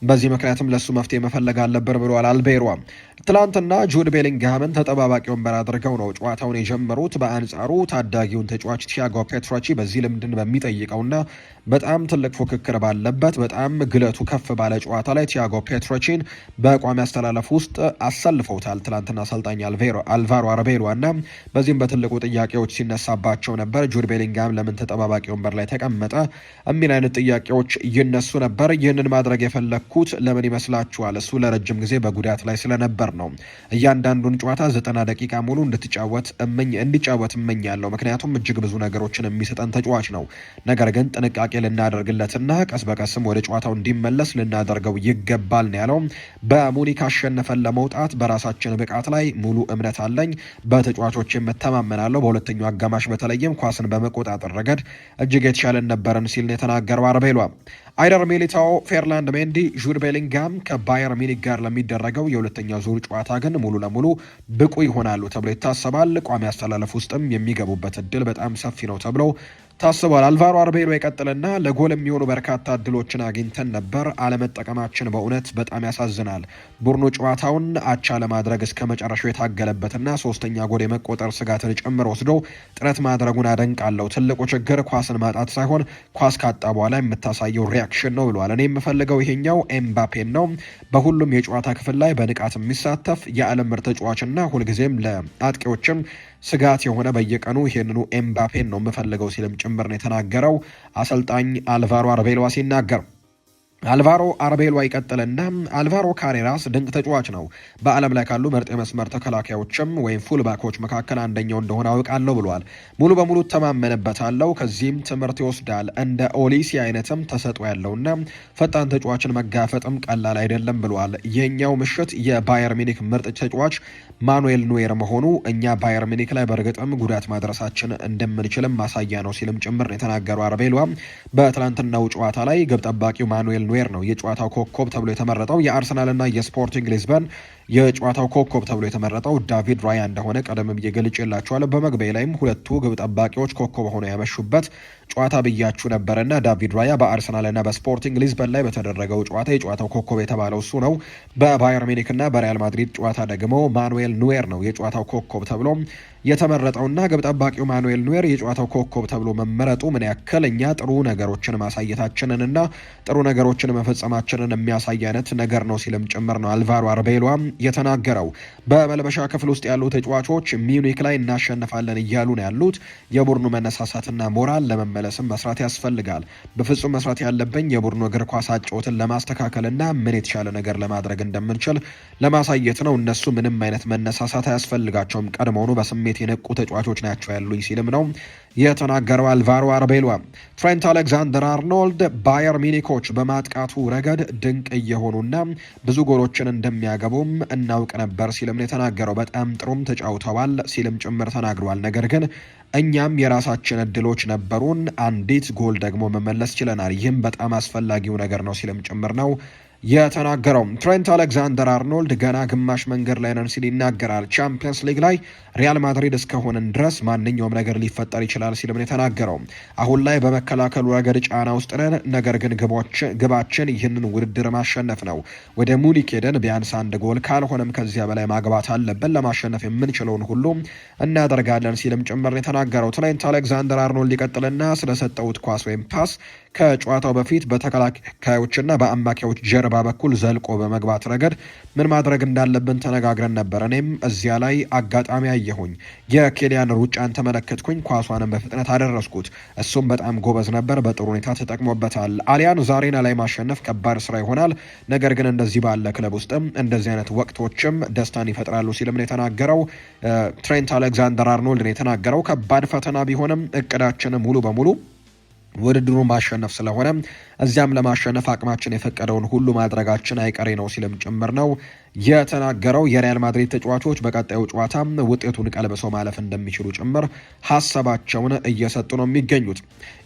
በዚህ ምክንያትም ለሱ መፍትሄ መፈለግ አለብን ብለዋል አልቤሮ። ትላንትና ጁድ ቤሊንግሃምን ተጠባባቂ ወንበር አድርገው ነው ጨዋታውን የጀመሩት። በአንጻሩ ታዳጊውን ተጫዋች ቲያጎ ፔትሮቺ በዚህ ልምድን በሚጠይቀውና በጣም ትልቅ ፉክክር ባለበት በጣም ግለቱ ከፍ ባለ ጨዋታ ላይ ቲያጎ ፔትሮቺን በቋሚ አስተላለፍ ውስጥ አሰልፈውታል ትላንትና አሰልጣኝ አልቫሮ አረቤሎ እና በዚህም በትልቁ ጥያቄዎች ሲነሳባቸው ነበር። ጁድ ቤሊንግሃም ለምን ተጠባባቂ ወንበር ላይ ተቀመጠ የሚል አይነት ጥያቄዎች ይነሱ ነበር። ይህንን ማድረግ የፈለኩት ለምን ይመስላችኋል? እሱ ለረጅም ጊዜ በጉዳት ላይ ስለነበር ነው። እያንዳንዱን ጨዋታ 90 ደቂቃ ሙሉ እንዲጫወት እመኛለሁ፣ ምክንያቱም እጅግ ብዙ ነገሮችን የሚሰጠን ተጫዋች ነው። ነገር ግን ጥንቃቄ ልናደርግለትና ቀስ በቀስም ወደ ጨዋታው እንዲመለስ ልናደርገው ይገባል ነው ያለው። በሙኒክ አሸነፈን ለመውጣት በራሳችን ብቃት ላይ ሙሉ እምነት አለኝ፣ በተጫዋቾች የምተማመናለሁ። በሁለተኛው አጋማሽ በተለይም ኳስን በመቆጣጠር ረገድ እጅግ የተሻለን ነበርን ሲል ነው የተናገረው አረቤሎ። አይደር ሚሊታኦ፣ ፌርላንድ ሜንዲ፣ ጁድ ቤሊንግሃም ከባየር ሚኒክ ጋር ለሚደረገው የሁለተኛ ዙር ጨዋታ ግን ሙሉ ለሙሉ ብቁ ይሆናሉ ተብሎ ይታሰባል። ቋሚ አስተላለፍ ውስጥም የሚገቡበት እድል በጣም ሰፊ ነው ተብሎ ታስቧል። አልቫሮ አረቤሎ ይቀጥልና ለጎል የሚሆኑ በርካታ እድሎችን አግኝተን ነበር፣ አለመጠቀማችን በእውነት በጣም ያሳዝናል። ቡድኑ ጨዋታውን አቻ ለማድረግ እስከ መጨረሻው የታገለበትና ሶስተኛ ጎል የመቆጠር ስጋትን ጭምር ወስዶ ጥረት ማድረጉን አደንቃለሁ። ትልቁ ችግር ኳስን ማጣት ሳይሆን ኳስ ካጣ በኋላ የምታሳየው ሪያክሽን ነው ብሏል። እኔ የምፈልገው ይሄኛው ኤምባፔን ነው፣ በሁሉም የጨዋታ ክፍል ላይ በንቃት የሚሳተፍ የዓለም ምርጥ ተጫዋችና ሁልጊዜም ለአጥቂዎችም ስጋት የሆነ በየቀኑ ይህንኑ ኤምባፔን ነው የምፈልገው ሲልም ጭምር ነው የተናገረው አሰልጣኝ አልቫሮ አረቤሎ ሲናገር። አልቫሮ አርቤሎ ይቀጥልና አልቫሮ ካሬራስ ድንቅ ተጫዋች ነው። በዓለም ላይ ካሉ ምርጥ የመስመር ተከላካዮችም ወይም ፉልባኮች መካከል አንደኛው እንደሆነ አውቃለሁ ብሏል። ሙሉ በሙሉ ተማመንበታለሁ። ከዚህም ትምህርት ይወስዳል። እንደ ኦሊሲ አይነትም ተሰጥኦ ያለውና ፈጣን ተጫዋችን መጋፈጥም ቀላል አይደለም ብሏል። የኛው ምሽት የባየር ሚኒክ ምርጥ ተጫዋች ማኑኤል ኑዌር መሆኑ እኛ ባየር ሚኒክ ላይ በእርግጥም ጉዳት ማድረሳችን እንደምንችልም ማሳያ ነው ሲልም ጭምር የተናገሩ አርቤሎ በትላንትናው ጨዋታ ላይ ግብ ጠባቂው ማኑኤል ኑዌር ነው የጨዋታው ኮከብ ተብሎ የተመረጠው። የአርሰናልና የስፖርቲንግ ሊዝበን የጨዋታው ኮከብ ተብሎ የተመረጠው ዳቪድ ራያ እንደሆነ ቀደም ብዬ ገልጬላችኋለሁ። በመግቢያ ላይም ሁለቱ ግብ ጠባቂዎች ኮከብ ሆነው ያመሹበት ጨዋታ ብያችሁ ነበረና ዳቪድ ራያ በአርሰናልና በስፖርቲንግ ሊዝበን ላይ በተደረገው ጨዋታ የጨዋታው ኮከብ የተባለው እሱ ነው። በባየር ሚኒክና በሪያል ማድሪድ ጨዋታ ደግሞ ማኑኤል ኑዌር ነው የጨዋታው ኮከብ ተብሎ የተመረጠውና ግብ ጠባቂው ማኑኤል ኑዌር የጨዋታው ኮከብ ተብሎ መመረጡ ምን ያክል እኛ ጥሩ ነገሮችን ማሳየታችንንና ጥሩ ነገሮችን መፈጸማችንን የሚያሳይ አይነት ነገር ነው ሲልም ጭምር ነው አልቫሮ አርቤሎ የተናገረው። በመልበሻ ክፍል ውስጥ ያሉ ተጫዋቾች ሚዩኒክ ላይ እናሸንፋለን እያሉ ነው ያሉት። የቡድኑ መነሳሳትና ሞራል ለመመለስም መስራት ያስፈልጋል። በፍጹም መስራት ያለብኝ የቡድኑ እግር ኳስ አጨዋወትን ለማስተካከልና ምን የተሻለ ነገር ለማድረግ እንደምንችል ለማሳየት ነው። እነሱ ምንም አይነት መነሳሳት አያስፈልጋቸውም። ቀድሞውኑ በስሜት የነቁ ተጫዋቾች ናቸው ያሉኝ ሲልም ነው የተናገረው አልቫሮ አርቤሎ። ትሬንት አሌክዛንደር አርኖልድ ባየር ሚኒኮች በማጥቃቱ ረገድ ድንቅ እየሆኑና ብዙ ጎሎችን እንደሚያገቡም እናውቅ ነበር ሲልም ነው የተናገረው። በጣም ጥሩም ተጫውተዋል ሲልም ጭምር ተናግሯል። ነገር ግን እኛም የራሳችን እድሎች ነበሩን፣ አንዲት ጎል ደግሞ መመለስ ችለናል። ይህም በጣም አስፈላጊው ነገር ነው ሲልም ጭምር ነው የተናገረው። ትሬንት አሌክዛንደር አርኖልድ ገና ግማሽ መንገድ ላይ ነን ሲል ይናገራል። ቻምፒየንስ ሊግ ላይ ሪያል ማድሪድ እስከሆንን ድረስ ማንኛውም ነገር ሊፈጠር ይችላል ሲልም የተናገረው። አሁን ላይ በመከላከሉ ረገድ ጫና ውስጥ ነን፣ ነገር ግን ግባችን ይህንን ውድድር ማሸነፍ ነው። ወደ ሙኒክ ሄደን ቢያንስ አንድ ጎል ካልሆነም ከዚያ በላይ ማግባት አለብን። ለማሸነፍ የምንችለውን ሁሉ እናደርጋለን ሲልም ጭምር የተናገረው። ትሬንት አሌክዛንደር አርኖልድ ይቀጥልና ስለሰጠውት ኳስ ወይም ፓስ ከጨዋታው በፊት በተከላካዮችና በአማካዮች ጀርባ በኩል ዘልቆ በመግባት ረገድ ምን ማድረግ እንዳለብን ተነጋግረን ነበር። እኔም እዚያ ላይ አጋጣሚ አየሁኝ። የኬሊያን ሩጫን ተመለከትኩኝ። ኳሷንም በፍጥነት አደረስኩት። እሱም በጣም ጎበዝ ነበር። በጥሩ ሁኔታ ተጠቅሞበታል። አሊያን ዛሬና ላይ ማሸነፍ ከባድ ስራ ይሆናል። ነገር ግን እንደዚህ ባለ ክለብ ውስጥም እንደዚህ አይነት ወቅቶችም ደስታን ይፈጥራሉ ሲልም ነው የተናገረው። ትሬንት አሌክዛንደር አርኖልድ ነው የተናገረው። ከባድ ፈተና ቢሆንም እቅዳችን ሙሉ በሙሉ ውድድሩን ማሸነፍ ስለሆነ እዚያም ለማሸነፍ አቅማችን የፈቀደውን ሁሉ ማድረጋችን አይቀሬ ነው ሲልም ጭምር ነው የተናገረው። የሪያል ማድሪድ ተጫዋቾች በቀጣዩ ጨዋታ ውጤቱን ቀልብሰው ማለፍ እንደሚችሉ ጭምር ሀሳባቸውን እየሰጡ ነው የሚገኙት።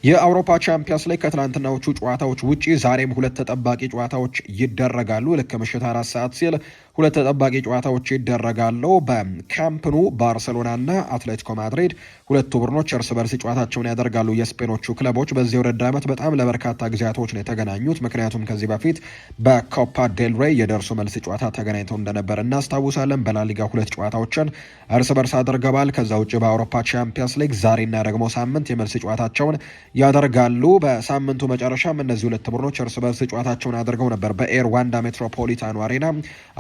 የአውሮፓ ቻምፒየንስ ሊግ ከትላንትናዎቹ ጨዋታዎች ውጪ ዛሬም ሁለት ተጠባቂ ጨዋታዎች ይደረጋሉ። ልክ ምሽት 4 ሰዓት ሲል ሁለት ተጠባቂ ጨዋታዎች ይደረጋሉ። በካምፕኑ ባርሴሎናና አትሌቲኮ ማድሪድ ሁለቱ ቡድኖች እርስ በርስ ጨዋታቸውን ያደርጋሉ። የስፔኖቹ ክለቦች በዚህ ውድድር ዓመት በጣም ለበርካታ ጊዜያቶች ነው የተገናኙት። ምክንያቱም ከዚህ በፊት በኮፓ ዴል ሬይ የደርሶ መልስ ጨዋታ ተገናኝተው እንደነበር እናስታውሳለን። በላሊጋ ሁለት ጨዋታዎችን እርስ በርስ አድርገዋል። ከዛ ውጭ በአውሮፓ ቻምፒየንስ ሊግ ዛሬና ደግሞ ሳምንት የመልስ ጨዋታቸውን ያደርጋሉ። በሳምንቱ መጨረሻም እነዚህ ሁለት ቡድኖች እርስ በርስ ጨዋታቸውን አድርገው ነበር። በኤር ዋንዳ ሜትሮፖሊታኑ አሬና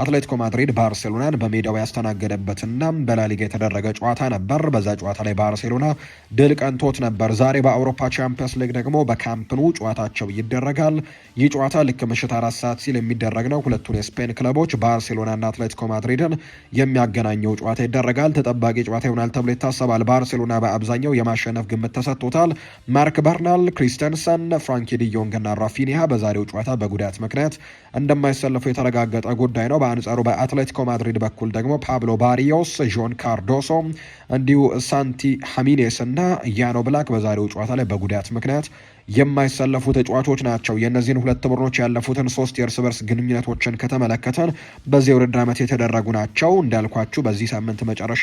አትሌቲኮ ማድሪድ ባርሴሎናን በሜዳው ያስተናገደበትና በላሊጋ የተደረገ ጨዋታ ነበር። በዛ ጨዋታ ላይ ባርሴሎና ድል ቀንቶት ነበር። ዛሬ በአውሮፓ ቻምፒየንስ ሊግ ደግሞ በካምፕኑ ጨዋታቸው ይደረጋል። ይህ ጨዋታ ልክ ምሽት 4 ሰዓት ሲል የሚደረግ ነው። ሁለቱን የስፔን ክለቦች ባርሴሎናና አትሌቲኮ ማድሪድን የሚያገናኘው ጨዋታ ይደረጋል። ተጠባቂ ጨዋታ ይሆናል ተብሎ ይታሰባል። ባርሴሎና በአብዛኛው የማሸነፍ ግምት ተሰጥቶታል። ማርክ በርናል፣ ክሪስተንሰን፣ ፍራንኪ ዲዮንግ እና ራፊኒያ በዛሬው ጨዋታ በጉዳት ምክንያት እንደማይሰለፉ የተረጋገጠ ጉዳይ ነው። በአንጻሩ በአትሌቲኮ ማድሪድ በኩል ደግሞ ፓብሎ ባሪዮስ፣ ጆን ካርዶሶ እንዲሁ ሳንቲ ሐሚኔስ እና ያኖ ብላክ በዛሬው ጨዋታ ላይ በጉዳት ምክንያት የማይሰለፉ ተጫዋቾች ናቸው። የእነዚህን ሁለት ቡድኖች ያለፉትን 3 የእርስ በርስ ግንኙነቶችን ከተመለከተን በዚህ የውድድር ዓመት የተደረጉ ናቸው። እንዳልኳችሁ በዚህ ሳምንት መጨረሻ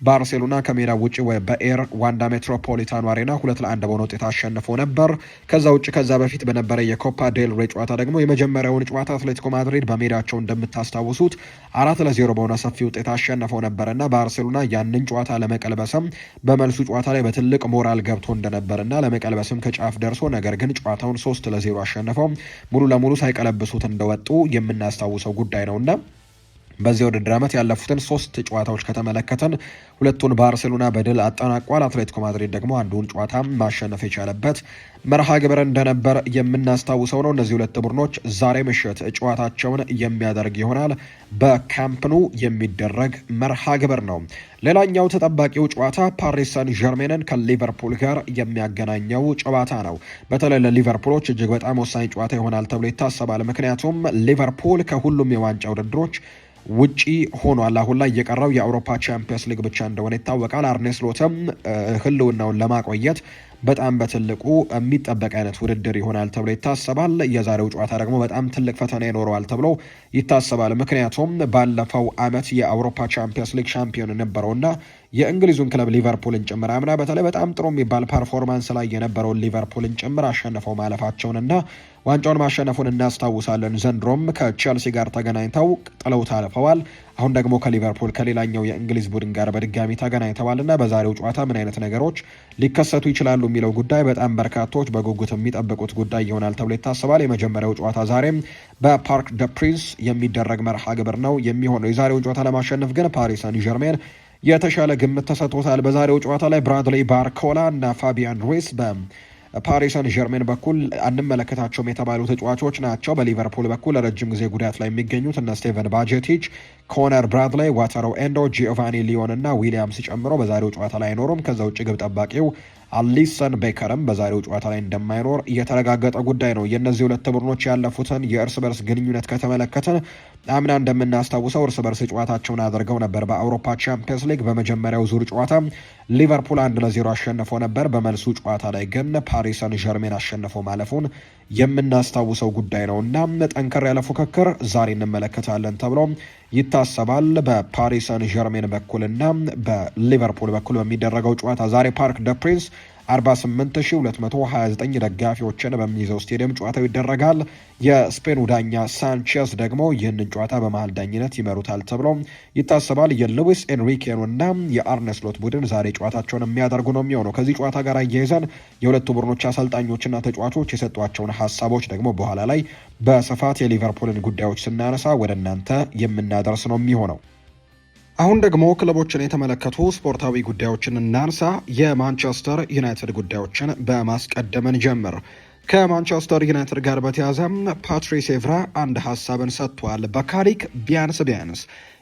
ባርሴሎና ከሜዳ ውጭ በኤር ዋንዳ ሜትሮፖሊታኑ አሬና 2-1 በሆነ ውጤት አሸንፎ ነበር። ከዛ ውጭ ከዛ በፊት በነበረ የኮፓ ዴል ሬ ጨዋታ ደግሞ የመጀመሪያውን ጨዋታ አትሌቲኮ ማድሪድ በሜዳቸው እንደምታስታውሱት 4-0 በሆነ ሰፊ ውጤት አሸንፈው ነበርና ባርሴሎና ያንን ጨዋታ ለመቀልበስም በመልሱ ጨዋታ ላይ በትልቅ ሞራል ገብቶ እንደነበርና ለመቀልበስም ከጫፍ ደርሶ ነገር ግን ጨዋታውን 3-0 አሸንፈው ሙሉ ለሙሉ ሳይቀለብሱት እንደወጡ የምናስታውሰው ጉዳይ ነውና በዚህ ውድድር ዓመት ያለፉትን 3 ጨዋታዎች ከተመለከተን ሁለቱን ባርሴሎና በድል አጠናቋል። አትሌቲኮ ማድሪድ ደግሞ አንዱን ጨዋታ ማሸነፍ የቻለበት መርሃ ግብር እንደነበር የምናስታውሰው ነው። እነዚህ ሁለት ቡድኖች ዛሬ ምሽት ጨዋታቸውን የሚያደርግ ይሆናል። በካምፕ ኑ የሚደረግ መርሃ ግብር ነው። ሌላኛው ተጠባቂው ጨዋታ ፓሪስ ሳን ዠርሜንን ከሊቨርፑል ጋር የሚያገናኘው ጨዋታ ነው። በተለይ ለሊቨርፑሎች እጅግ በጣም ወሳኝ ጨዋታ ይሆናል ተብሎ ይታሰባል። ምክንያቱም ሊቨርፑል ከሁሉም የዋንጫ ውድድሮች ውጪ ሆኗል። አሁን ላይ የቀረው የአውሮፓ ቻምፒየንስ ሊግ ብቻ እንደሆነ ይታወቃል። አርኔ ስሎትም ህልውናውን ለማቆየት በጣም በትልቁ የሚጠበቅ አይነት ውድድር ይሆናል ተብሎ ይታሰባል። የዛሬው ጨዋታ ደግሞ በጣም ትልቅ ፈተና ይኖረዋል ተብሎ ይታሰባል። ምክንያቱም ባለፈው ዓመት የአውሮፓ ቻምፒየንስ ሊግ ሻምፒዮን የነበረውና የእንግሊዙን ክለብ ሊቨርፑልን ጭምር አምና በተለይ በጣም ጥሩ የሚባል ፐርፎርማንስ ላይ የነበረውን ሊቨርፑልን ጭምር አሸንፈው ማለፋቸውንና ዋንጫውን ማሸነፉን እናስታውሳለን። ዘንድሮም ከቼልሲ ጋር ተገናኝተው ጥለውት አልፈዋል። አሁን ደግሞ ከሊቨርፑል ከሌላኛው የእንግሊዝ ቡድን ጋር በድጋሚ ተገናኝተዋልና በዛሬው ጨዋታ ምን አይነት ነገሮች ሊከሰቱ ይችላሉ የሚለው ጉዳይ በጣም በርካቶች በጉጉት የሚጠብቁት ጉዳይ ይሆናል ተብሎ ይታሰባል። የመጀመሪያው ጨዋታ ዛሬም በፓርክ ደ ፕሪንስ የሚደረግ መርሃ ግብር ነው የሚሆነው። የዛሬው ጨዋታ ለማሸነፍ ግን ፓሪስ ሳን ዠርሜን የተሻለ ግምት ተሰጥቶታል። በዛሬው ጨዋታ ላይ ብራድሊ ባርኮላ እና ፋቢያን ሩይስ ፓሪስ ሰን ዠርሜን በኩል አንመለከታቸውም የተባሉ ተጫዋቾች ናቸው። በሊቨርፑል በኩል ረጅም ጊዜ ጉዳት ላይ የሚገኙት እነ ስቴቨን ባጀቲች፣ ኮነር ብራድላይ፣ ዋተሮ ኤንዶ፣ ጂኦቫኒ ሊዮን እና ዊሊያምስ ጨምሮ በዛሬው ጨዋታ ላይ አይኖሩም። ከዛ ውጭ ግብ ጠባቂው አሊሰን ቤከርም በዛሬው ጨዋታ ላይ እንደማይኖር የተረጋገጠ ጉዳይ ነው። የእነዚህ ሁለት ቡድኖች ያለፉትን የእርስ በርስ ግንኙነት ከተመለከትን አምና እንደምናስታውሰው እርስ በርስ ጨዋታቸውን አድርገው ነበር። በአውሮፓ ቻምፒየንስ ሊግ በመጀመሪያው ዙር ጨዋታ ሊቨርፑል 1-0 አሸንፎ ነበር። በመልሱ ጨዋታ ላይ ግን ፓሪስ ሰን ዠርሜን አሸንፎ ማለፉን የምናስታውሰው ጉዳይ ነው እና ጠንከር ያለ ፉክክር ዛሬ እንመለከታለን ተብሎ ይታሰባል። በፓሪስ ሰን ዠርሜን በኩልና በሊቨርፑል በኩል በሚደረገው ጨዋታ ዛሬ ፓርክ ደ ፕሪንስ 48229 ደጋፊዎችን በሚይዘው ስቴዲየም ጨዋታው ይደረጋል። የስፔኑ ዳኛ ሳንቼዝ ደግሞ ይህንን ጨዋታ በመሃል ዳኝነት ይመሩታል ተብሎ ይታሰባል። የሉዊስ ኤንሪኬኑ እና የአርነ ስሎት ቡድን ዛሬ ጨዋታቸውን የሚያደርጉ ነው የሚሆነው። ከዚህ ጨዋታ ጋር አያይዘን የሁለቱ ቡድኖች አሰልጣኞችና ተጫዋቾች የሰጧቸውን ሀሳቦች ደግሞ በኋላ ላይ በስፋት የሊቨርፑልን ጉዳዮች ስናነሳ ወደ እናንተ የምናደርስ ነው የሚሆነው። አሁን ደግሞ ክለቦችን የተመለከቱ ስፖርታዊ ጉዳዮችን እናንሳ። የማንቸስተር ዩናይትድ ጉዳዮችን በማስቀደምን ጀምር። ከማንቸስተር ዩናይትድ ጋር በተያዘ ፓትሪስ ኤቭራ አንድ ሀሳብን ሰጥቷል። በካሪክ ቢያንስ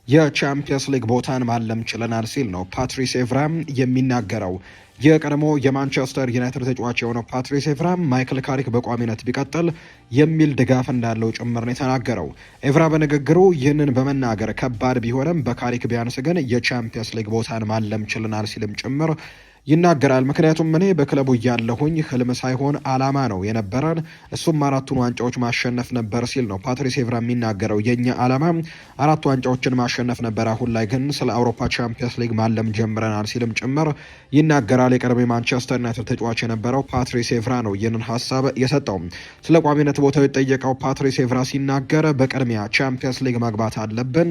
የቻምፒየንስ ሊግ ቦታን ማለም ችለናል ሲል ነው ፓትሪስ ኤቭራ የሚናገረው። የቀድሞ የማንቸስተር ዩናይትድ ተጫዋች የሆነው ፓትሪስ ኤቭራ ማይክል ካሪክ በቋሚነት ቢቀጥል የሚል ድጋፍ እንዳለው ጭምር ነው የተናገረው። ኤቭራ በንግግሩ ይህንን በመናገር ከባድ ቢሆንም በካሪክ ቢያንስ ግን የቻምፒየንስ ሊግ ቦታን ማለም ችለናል ሲልም ጭምር ይናገራል። ምክንያቱም እኔ በክለቡ እያለሁኝ ህልም ሳይሆን አላማ ነው የነበረን፣ እሱም 4ቱን ዋንጫዎች ማሸነፍ ነበር ሲል ነው ፓትሪስ ኤቭራ የሚናገረው። የኛ አላማ 4 ዋንጫዎችን ማሸነፍ ነበር፣ አሁን ላይ ግን ስለ አውሮፓ ቻምፒየንስ ሊግ ማለም ጀምረናል ሲልም ጭምር ይናገራል። የቀድሞ የማንቸስተር ዩናይትድ ተጫዋች የነበረው ፓትሪስ ኤቭራ ነው ይህንን ሀሳብ የሰጠው። ስለ ቋሚነት ቦታው የጠየቀው ፓትሪስ ኤቭራ ሲናገር በቅድሚያ ቻምፒየንስ ሊግ መግባት አለብን፣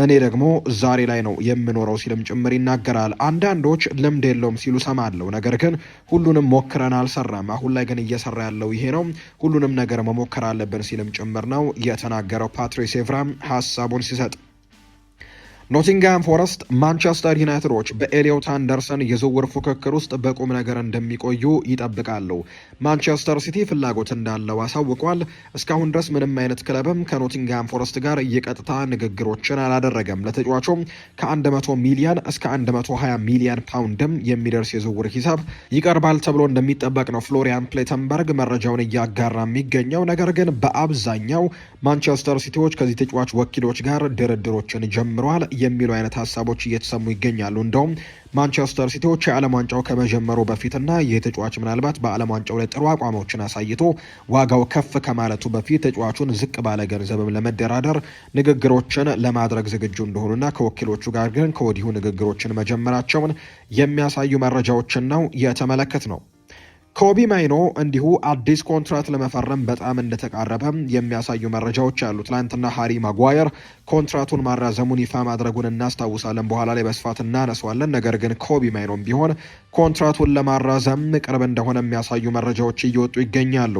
እኔ ደግሞ ዛሬ ላይ ነው የምኖረው ሲልም ጭምር ይናገራል። አንዳንዶች ልምድ የለውም ሲሉ ሰማለሁ፣ ነገር ግን ሁሉንም ሞክረን አልሰራም። አሁን ላይ ግን እየሰራ ያለው ይሄ ነው፣ ሁሉንም ነገር መሞከር አለብን ሲልም ጭምር ነው የተናገረው ፓትሪስ ኤቭራ ሀሳቡን ሲሰጥ። ኖቲንግሃም ፎረስት ማንቸስተር ዩናይትዶች በኤሊዮት አንደርሰን የዝውውር ፉክክር ውስጥ በቁም ነገር እንደሚቆዩ ይጠብቃሉ። ማንቸስተር ሲቲ ፍላጎት እንዳለው አሳውቋል። እስካሁን ድረስ ምንም አይነት ክለብም ከኖቲንግሃም ፎረስት ጋር የቀጥታ ንግግሮችን አላደረገም። ለተጫዋቹም ከ100 ሚሊዮን እስከ 120 ሚሊዮን ፓውንድም የሚደርስ የዝውውር ሂሳብ ይቀርባል ተብሎ እንደሚጠበቅ ነው ፍሎሪያን ፕሌተንበርግ መረጃውን እያጋራ የሚገኘው። ነገር ግን በአብዛኛው ማንቸስተር ሲቲዎች ከዚህ ተጫዋች ወኪሎች ጋር ድርድሮችን ጀምረዋል የሚሉ አይነት ሀሳቦች እየተሰሙ ይገኛሉ። እንደውም ማንቸስተር ሲቲዎች የዓለም ዋንጫው ከመጀመሩ በፊትና ይህ ተጫዋች ምናልባት በዓለም ዋንጫው ላይ ጥሩ አቋሞችን አሳይቶ ዋጋው ከፍ ከማለቱ በፊት ተጫዋቹን ዝቅ ባለ ገንዘብም ለመደራደር ንግግሮችን ለማድረግ ዝግጁ እንደሆኑና ከወኪሎቹ ጋር ግን ከወዲሁ ንግግሮችን መጀመራቸውን የሚያሳዩ መረጃዎችን ነው የተመለከት ነው። ኮቢ ማይኖ እንዲሁ አዲስ ኮንትራት ለመፈረም በጣም እንደተቃረበ የሚያሳዩ መረጃዎች አሉ። ትላንትና ሃሪ ማጓየር ኮንትራቱን ማራዘሙን ይፋ ማድረጉን እናስታውሳለን። በኋላ ላይ በስፋት እናነሷለን። ነገር ግን ኮቢ ማይኖም ቢሆን ኮንትራቱን ለማራዘም ቅርብ እንደሆነ የሚያሳዩ መረጃዎች እየወጡ ይገኛሉ።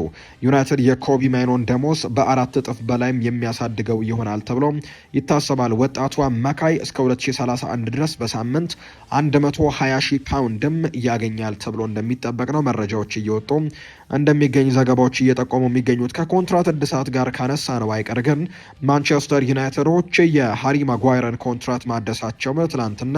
ዩናይትድ የኮቢ ማይኖን ደሞዝ በ4 እጥፍ በላይም የሚያሳድገው ይሆናል ተብሎ ይታሰባል። ወጣቱ አማካይ እስከ 2031 ድረስ በሳምንት 120,000 ፓውንድም ያገኛል ተብሎ እንደሚጠበቅ ነው መረጃዎች እየወጡ እንደሚገኝ ዘገባዎች እየጠቆሙ የሚገኙት። ከኮንትራት እድሳት ጋር ካነሳ ነው አይቀር ግን ማንቸስተር ዩናይትዶች የሃሪ ማጓየርን ኮንትራት ማደሳቸው ትላንትና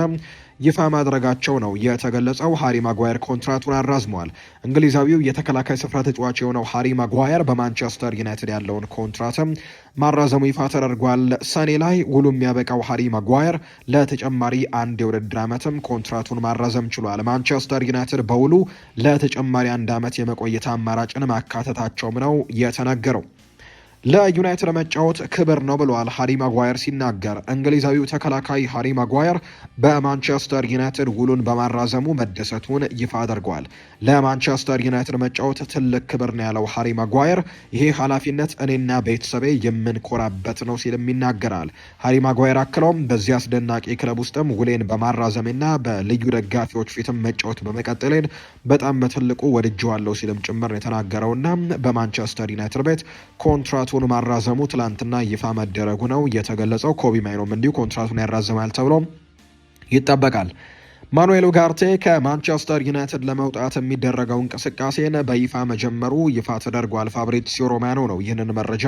ይፋ ማድረጋቸው ነው የተገለጸው። ሃሪ ማጓየር ኮንትራቱን አራዝመዋል። እንግሊዛዊው የተከላካይ ስፍራ ተጫዋች የሆነው ሃሪ ማጓየር በማንቸስተር ዩናይትድ ያለውን ኮንትራትም ማራዘሙ ይፋ ተደርጓል። ሰኔ ላይ ውሉ የሚያበቃው ሃሪ ማጓየር ለተጨማሪ አንድ የውድድር ዓመትም ኮንትራቱን ማራዘም ችሏል። ማንቸስተር ዩናይትድ በውሉ ለተጨማሪ 1 ዓመት የመቆየት አማራጭን ማካተታቸውም ነው የተነገረው። ለዩናይትድ መጫወት ክብር ነው ብለዋል ሃሪ ማጓየር ሲናገር። እንግሊዛዊው ተከላካይ ሃሪ ማጓየር በማንቸስተር ዩናይትድ ውሉን በማራዘሙ መደሰቱን ይፋ አድርጓል። ለማንቸስተር ዩናይትድ መጫወት ትልቅ ክብር ነው ያለው ሃሪ ማጓየር፣ ይሄ ኃላፊነት እኔና ቤተሰቤ የምንኮራበት ነው ሲልም ይናገራል። ሃሪ ማጓየር አክለውም በዚህ አስደናቂ ክለብ ውስጥም ውሌን በማራዘሜና በልዩ ደጋፊዎች ፊትም መጫወት በመቀጠሌን በጣም በትልቁ ወድጀዋለሁ ሲልም ጭምር የተናገረውና በማንቸስተር ዩናይትድ ቤት ኮንትራቱ ማራዘሙ ትላንትና ይፋ መደረጉ ነው የተገለጸው። ኮቢ ማይኖም እንዲሁ ኮንትራቱን ያራዘማል ተብሎ ይጠበቃል። ማኑኤል ኡጋርቴ ከማንቸስተር ዩናይትድ ለመውጣት የሚደረገው እንቅስቃሴን በይፋ መጀመሩ ይፋ ተደርጓል። ፋብሪዚዮ ሮማኖ ነው ይህንን መረጃ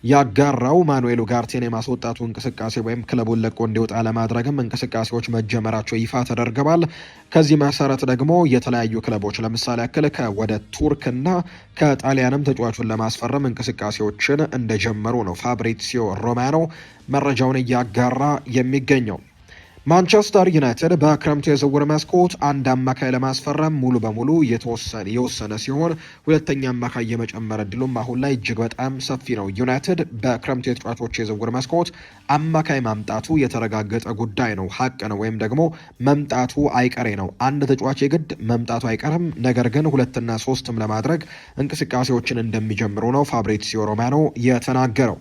ያጋራው። ማኑኤል ኡጋርቴን የማስወጣቱ እንቅስቃሴ ወይም ክለቡን ለቆ እንዲወጣ ለማድረግም እንቅስቃሴዎች መጀመራቸው ይፋ ተደርገዋል። ከዚህ መሰረት ደግሞ የተለያዩ ክለቦች ለምሳሌ ያክል ወደ ቱርክና ከጣሊያንም ተጫዋቹን ለማስፈረም እንቅስቃሴዎችን እንደጀመሩ ነው ፋብሪዚዮ ሮማኖ መረጃውን እያጋራ የሚገኘው። ማንቸስተር ዩናይትድ በክረምቱ የዝውውር መስኮት አንድ አማካይ ለማስፈረም ሙሉ በሙሉ የወሰነ ሲሆን ሁለተኛ አማካይ የመጨመር እድሉም አሁን ላይ እጅግ በጣም ሰፊ ነው። ዩናይትድ በክረምቱ የተጫዋቾች የዝውውር መስኮት አማካይ ማምጣቱ የተረጋገጠ ጉዳይ ነው፣ ሀቅ ነው፣ ወይም ደግሞ መምጣቱ አይቀሬ ነው። አንድ ተጫዋች የግድ መምጣቱ አይቀርም፣ ነገር ግን 2 እና 3ም ለማድረግ እንቅስቃሴዎችን እንደሚጀምሩ ነው ፋብሪዚዮ ሮማኖ የተናገረው።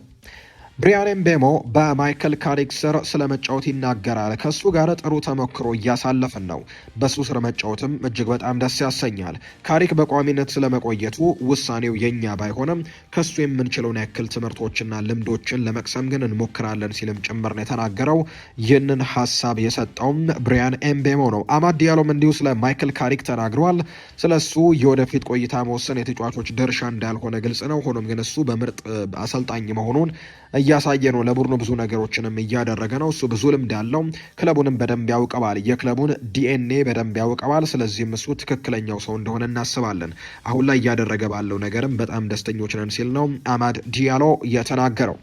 ብሪያን ኤምቤሞ በማይክል ካሪክ ስር ስለ መጫወት ይናገራል። ከሱ ጋር ጥሩ ተሞክሮ እያሳለፍን ነው። በሱ ስር መጫወትም እጅግ በጣም ደስ ያሰኛል። ካሪክ በቋሚነት ስለመቆየቱ ውሳኔው የኛ ባይሆንም ከሱ የምንችለውን ያክል ትምህርቶችና ልምዶችን ለመቅሰም ግን እንሞክራለን ሲልም ጭምር ነው የተናገረው። ይህንን ሀሳብ የሰጠውም ብሪያን ኤምቤሞ ነው። አማድ ዲያሎም እንዲሁ ስለ ማይክል ካሪክ ተናግረዋል። ስለ እሱ የወደፊት ቆይታ መወሰን የተጫዋቾች ድርሻ እንዳልሆነ ግልጽ ነው። ሆኖም ግን እሱ በምርጥ አሰልጣኝ መሆኑን እያሳየ ነው። ለቡድኑ ብዙ ነገሮችንም እያደረገ ነው። እሱ ብዙ ልምድ ያለው ክለቡንም በደንብ ያውቀዋል። የክለቡን ዲኤንኤ በደንብ ያውቀዋል። ስለዚህም እሱ ትክክለኛው ሰው እንደሆነ እናስባለን። አሁን ላይ እያደረገ ባለው ነገርም በጣም ደስተኞች ነን ሲል ነው አማድ ዲያሎ የተናገረው።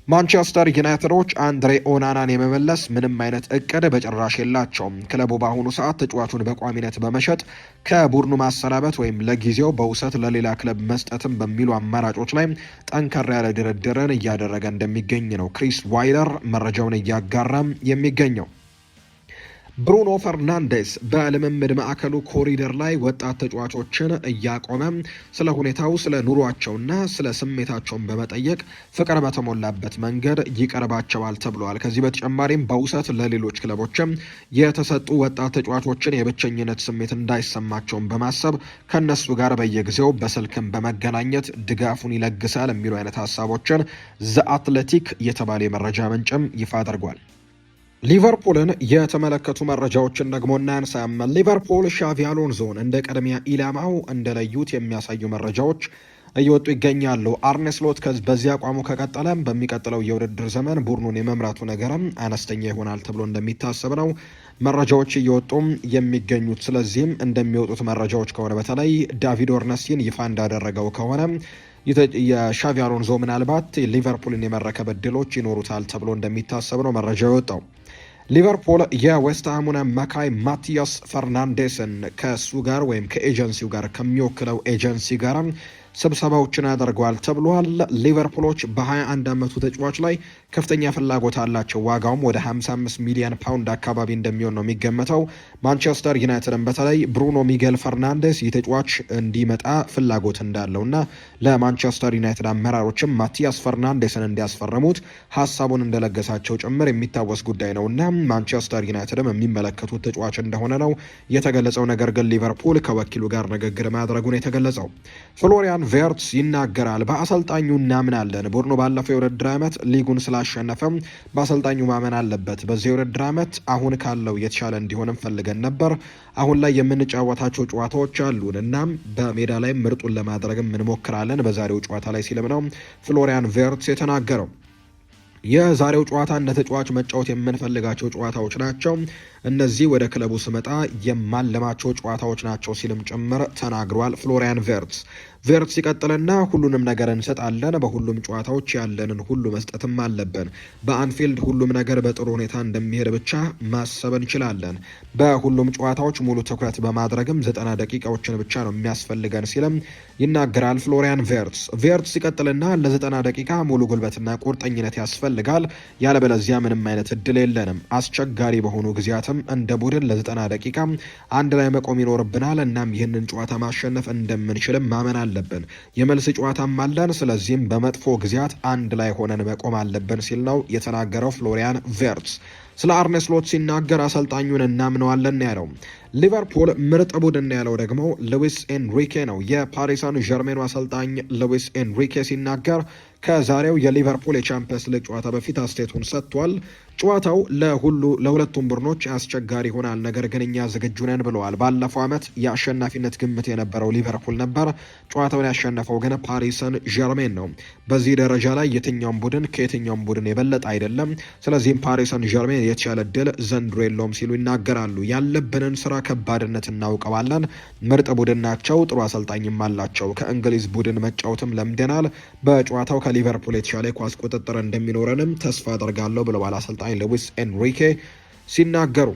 ማንቸስተር ዩናይትዶች አንድሬ ኦናናን የመመለስ ምንም አይነት እቅድ በጭራሽ የላቸውም። ክለቡ በአሁኑ ሰዓት ተጫዋቹን በቋሚነት በመሸጥ ከቡድኑ ማሰናበት ወይም ለጊዜው በውሰት ለሌላ ክለብ መስጠትም በሚሉ አማራጮች ላይ ጠንከር ያለ ድርድርን እያደረገ እንደሚገኝ ነው ክሪስ ዋይለር መረጃውን እያጋራም የሚገኘው። ብሩኖ ፈርናንዴስ በልምምድ ማዕከሉ ኮሪደር ላይ ወጣት ተጫዋቾችን እያቆመ ስለ ሁኔታው፣ ስለ ኑሯቸውና ስለ ስሜታቸውን በመጠየቅ ፍቅር በተሞላበት መንገድ ይቀርባቸዋል ተብሏል። ከዚህ በተጨማሪም በውሰት ለሌሎች ክለቦችም የተሰጡ ወጣት ተጫዋቾችን የብቸኝነት ስሜት እንዳይሰማቸውን በማሰብ ከነሱ ጋር በየጊዜው በስልክም በመገናኘት ድጋፉን ይለግሳል የሚሉ አይነት ሀሳቦችን ዘ አትሌቲክ የተባለ የመረጃ ምንጭም ይፋ አድርጓል። ሊቨርፑልን የተመለከቱ መረጃዎችን ደግሞ እናንሳ። ሊቨርፑል ሻቪ አሎንሶን እንደ ቅድሚያ ኢላማው እንደለዩት የሚያሳዩ መረጃዎች እየወጡ ይገኛሉ። አርኔ ስሎት በዚህ አቋሙ ከቀጠለም በሚቀጥለው የውድድር ዘመን ቡድኑን የመምራቱ ነገርም አነስተኛ ይሆናል ተብሎ እንደሚታሰብ ነው መረጃዎች እየወጡም የሚገኙት። ስለዚህም እንደሚወጡት መረጃዎች ከሆነ በተለይ ዳቪድ ኦርነስቲን ይፋ እንዳደረገው ከሆነ የሻቪ አሎንሶ ምናልባት ሊቨርፑልን የመረከብ እድሎች ይኖሩታል ተብሎ እንደሚታሰብ ነው መረጃ የወጣው። ሊቨርፑል የዌስትሃሙን አማካይ ማቲያስ ፈርናንዴስን ከሱ ጋር ወይም ከኤጀንሲው ጋር ከሚወክለው ኤጀንሲ ጋር ስብሰባዎችን ያደርገዋል ተብሏል። ሊቨርፑሎች በ21 ዓመቱ ተጫዋች ላይ ከፍተኛ ፍላጎት አላቸው። ዋጋውም ወደ 55 ሚሊዮን ፓውንድ አካባቢ እንደሚሆን ነው የሚገመተው። ማንቸስተር ዩናይትድን በተለይ ብሩኖ ሚጌል ፈርናንዴስ የተጫዋች እንዲመጣ ፍላጎት እንዳለውና ለማንቸስተር ዩናይትድ አመራሮችም ማቲያስ ፈርናንዴስን እንዲያስፈርሙት ሀሳቡን እንደለገሳቸው ጭምር የሚታወስ ጉዳይ ነውና ማንቸስተር ዩናይትድም የሚመለከቱት ተጫዋች እንደሆነ ነው የተገለጸው። ነገር ግን ሊቨርፑል ከወኪሉ ጋር ንግግር ማድረጉን የተገለጸው። ፍሎሪያን ቬርትስ ይናገራል። በአሰልጣኙ እናምናለን። ቡድኑ ባለፈው የውድድር ዓመት ሊጉን ስላሸነፈም በአሰልጣኙ ማመን አለበት። በዚህ የውድድር ዓመት አሁን ካለው የተሻለ እንዲሆንም ፈልገን ነበር። አሁን ላይ የምንጫወታቸው ጨዋታዎች አሉን። እናም በሜዳ ላይ ምርጡን ለማድረግም እንሞክራለን በዛሬው ጨዋታ ላይ ሲልም ነው ፍሎሪያን ቬርትስ የተናገረው። የዛሬው ጨዋታ እንደ ተጫዋች መጫወት የምንፈልጋቸው ጨዋታዎች ናቸው። እነዚህ ወደ ክለቡ ስመጣ የማለማቸው ጨዋታዎች ናቸው ሲልም ጭምር ተናግሯል ፍሎሪያን ቬርትስ ይቀጥልና ሁሉንም ነገር እንሰጣለን። በሁሉም ጨዋታዎች ያለንን ሁሉ መስጠትም አለብን። በአንፊልድ ሁሉም ነገር በጥሩ ሁኔታ እንደሚሄድ ብቻ ማሰብ እንችላለን። በሁሉም ጨዋታዎች ሙሉ ትኩረት በማድረግም 90 ደቂቃዎችን ብቻ ነው የሚያስፈልገን ሲልም ይናገራል ፍሎሪያን ቬርትስ ይቀጥልና ለ90 ደቂቃ ሙሉ ጉልበትና ቁርጠኝነት ያስፈልጋል። ያለበለዚያ ምንም አይነት እድል የለንም። አስቸጋሪ በሆኑ ጊዜያትም እንደ ቡድን ለ90 ደቂቃ አንድ ላይ መቆም ይኖርብናል። እናም ይህንን ጨዋታ ማሸነፍ እንደምንችልም ማመን አለብን። የመልስ ጨዋታም አለን። ስለዚህም በመጥፎ ጊዜያት አንድ ላይ ሆነን መቆም አለብን ሲል ነው የተናገረው ፍሎሪያን ቬርትስ። ስለ አርኔ ስሎት ሲናገር አሰልጣኙን እናምነዋለን ያለው። ሊቨርፑል ምርጥ ቡድን ያለው ደግሞ ሉዊስ ኤንሪኬ ነው። የፓሪስ ሳን ዠርሜኑ አሰልጣኝ ሉዊስ ኤንሪኬ ሲናገር ከዛሬው የሊቨርፑል የቻምፒየንስ ሊግ ጨዋታ በፊት አስተያየቱን ሰጥቷል። ጨዋታው ለሁለቱም ቡድኖች አስቸጋሪ ይሆናል፣ ነገር ግን እኛ ዝግጁ ነን ብለዋል። ባለፈው ዓመት የአሸናፊነት ግምት የነበረው ሊቨርፑል ነበር። ጨዋታውን ያሸነፈው ግን ፓሪስ ሳን ዠርሜን ነው። በዚህ ደረጃ ላይ የትኛውም ቡድን ከየትኛውም ቡድን የበለጠ አይደለም። ስለዚህም ፓሪስ ሳን ዠርሜን የተሻለ ድል ዘንድሮ የለውም ሲሉ ይናገራሉ። ያለብንን ስራ ከባድነት እናውቀዋለን። ምርጥ ቡድን ናቸው። ጥሩ አሰልጣኝም አላቸው። ከእንግሊዝ ቡድን መጫወትም ለምደናል። በጨዋታው ከሊቨርፑል የተሻለ ኳስ ቁጥጥር እንደሚኖረንም ተስፋ አደርጋለሁ ብለዋል አሰልጣኝ ሉዊስ ኤንሪኬ ሲናገሩ።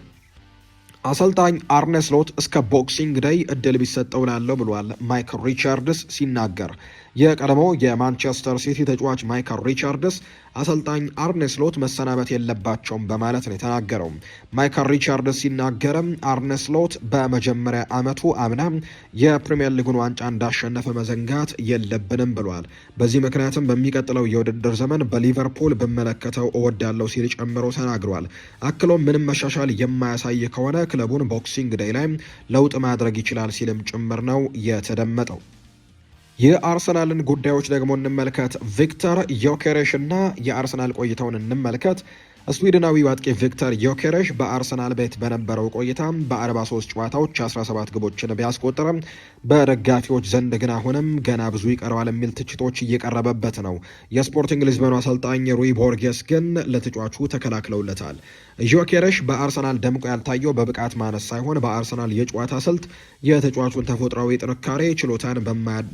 አሰልጣኝ አርኔ ስሎት እስከ ቦክሲንግ ዴይ እድል ቢሰጠው ላለው ብሏል ማይክል ሪቻርድስ ሲናገር። የቀድሞው የማንቸስተር ሲቲ ተጫዋች ማይክል ሪቻርድስ አሰልጣኝ አርኔ ስሎት መሰናበት የለባቸውም በማለት ነው የተናገረው። ማይክል ሪቻርድስ ሲናገርም አርኔ ስሎት በመጀመሪያ ዓመቱ አምና የፕሪሚየር ሊጉን ዋንጫ እንዳሸነፈ መዘንጋት የለብንም ብሏል። በዚህ ምክንያትም በሚቀጥለው የውድድር ዘመን በሊቨርፑል ብመለከተው እወዳለሁ ሲል ጨምሮ ተናግሯል። አክሎም ምንም መሻሻል የማያሳይ ከሆነ ክለቡን ቦክሲንግ ዴይ ላይ ለውጥ ማድረግ ይችላል ሲልም ጭምር ነው የተደመጠው። የአርሰናልን ጉዳዮች ደግሞ እንመልከት። ቪክተር ዮኬሬሽ እና የአርሰናል ቆይታውን እንመልከት። ስዊድናዊ አጥቂ ቪክተር ዮኬሬሽ በአርሰናል ቤት በነበረው ቆይታ በ43 ጨዋታዎች 17 ግቦችን ቢያስቆጥርም በደጋፊዎች ዘንድ ግን አሁንም ገና ብዙ ይቀረዋል የሚል ትችቶች እየቀረበበት ነው። የስፖርቲንግ ሊዝበኑ አሰልጣኝ ሩይ ቦርጌስ ግን ለተጫዋቹ ተከላክለውለታል። ዮኬሬሽ በአርሰናል ደምቆ ያልታየው በብቃት ማነስ ሳይሆን በአርሰናል የጨዋታ ስልት የተጫዋቹን ተፈጥሯዊ ጥንካሬ ችሎታን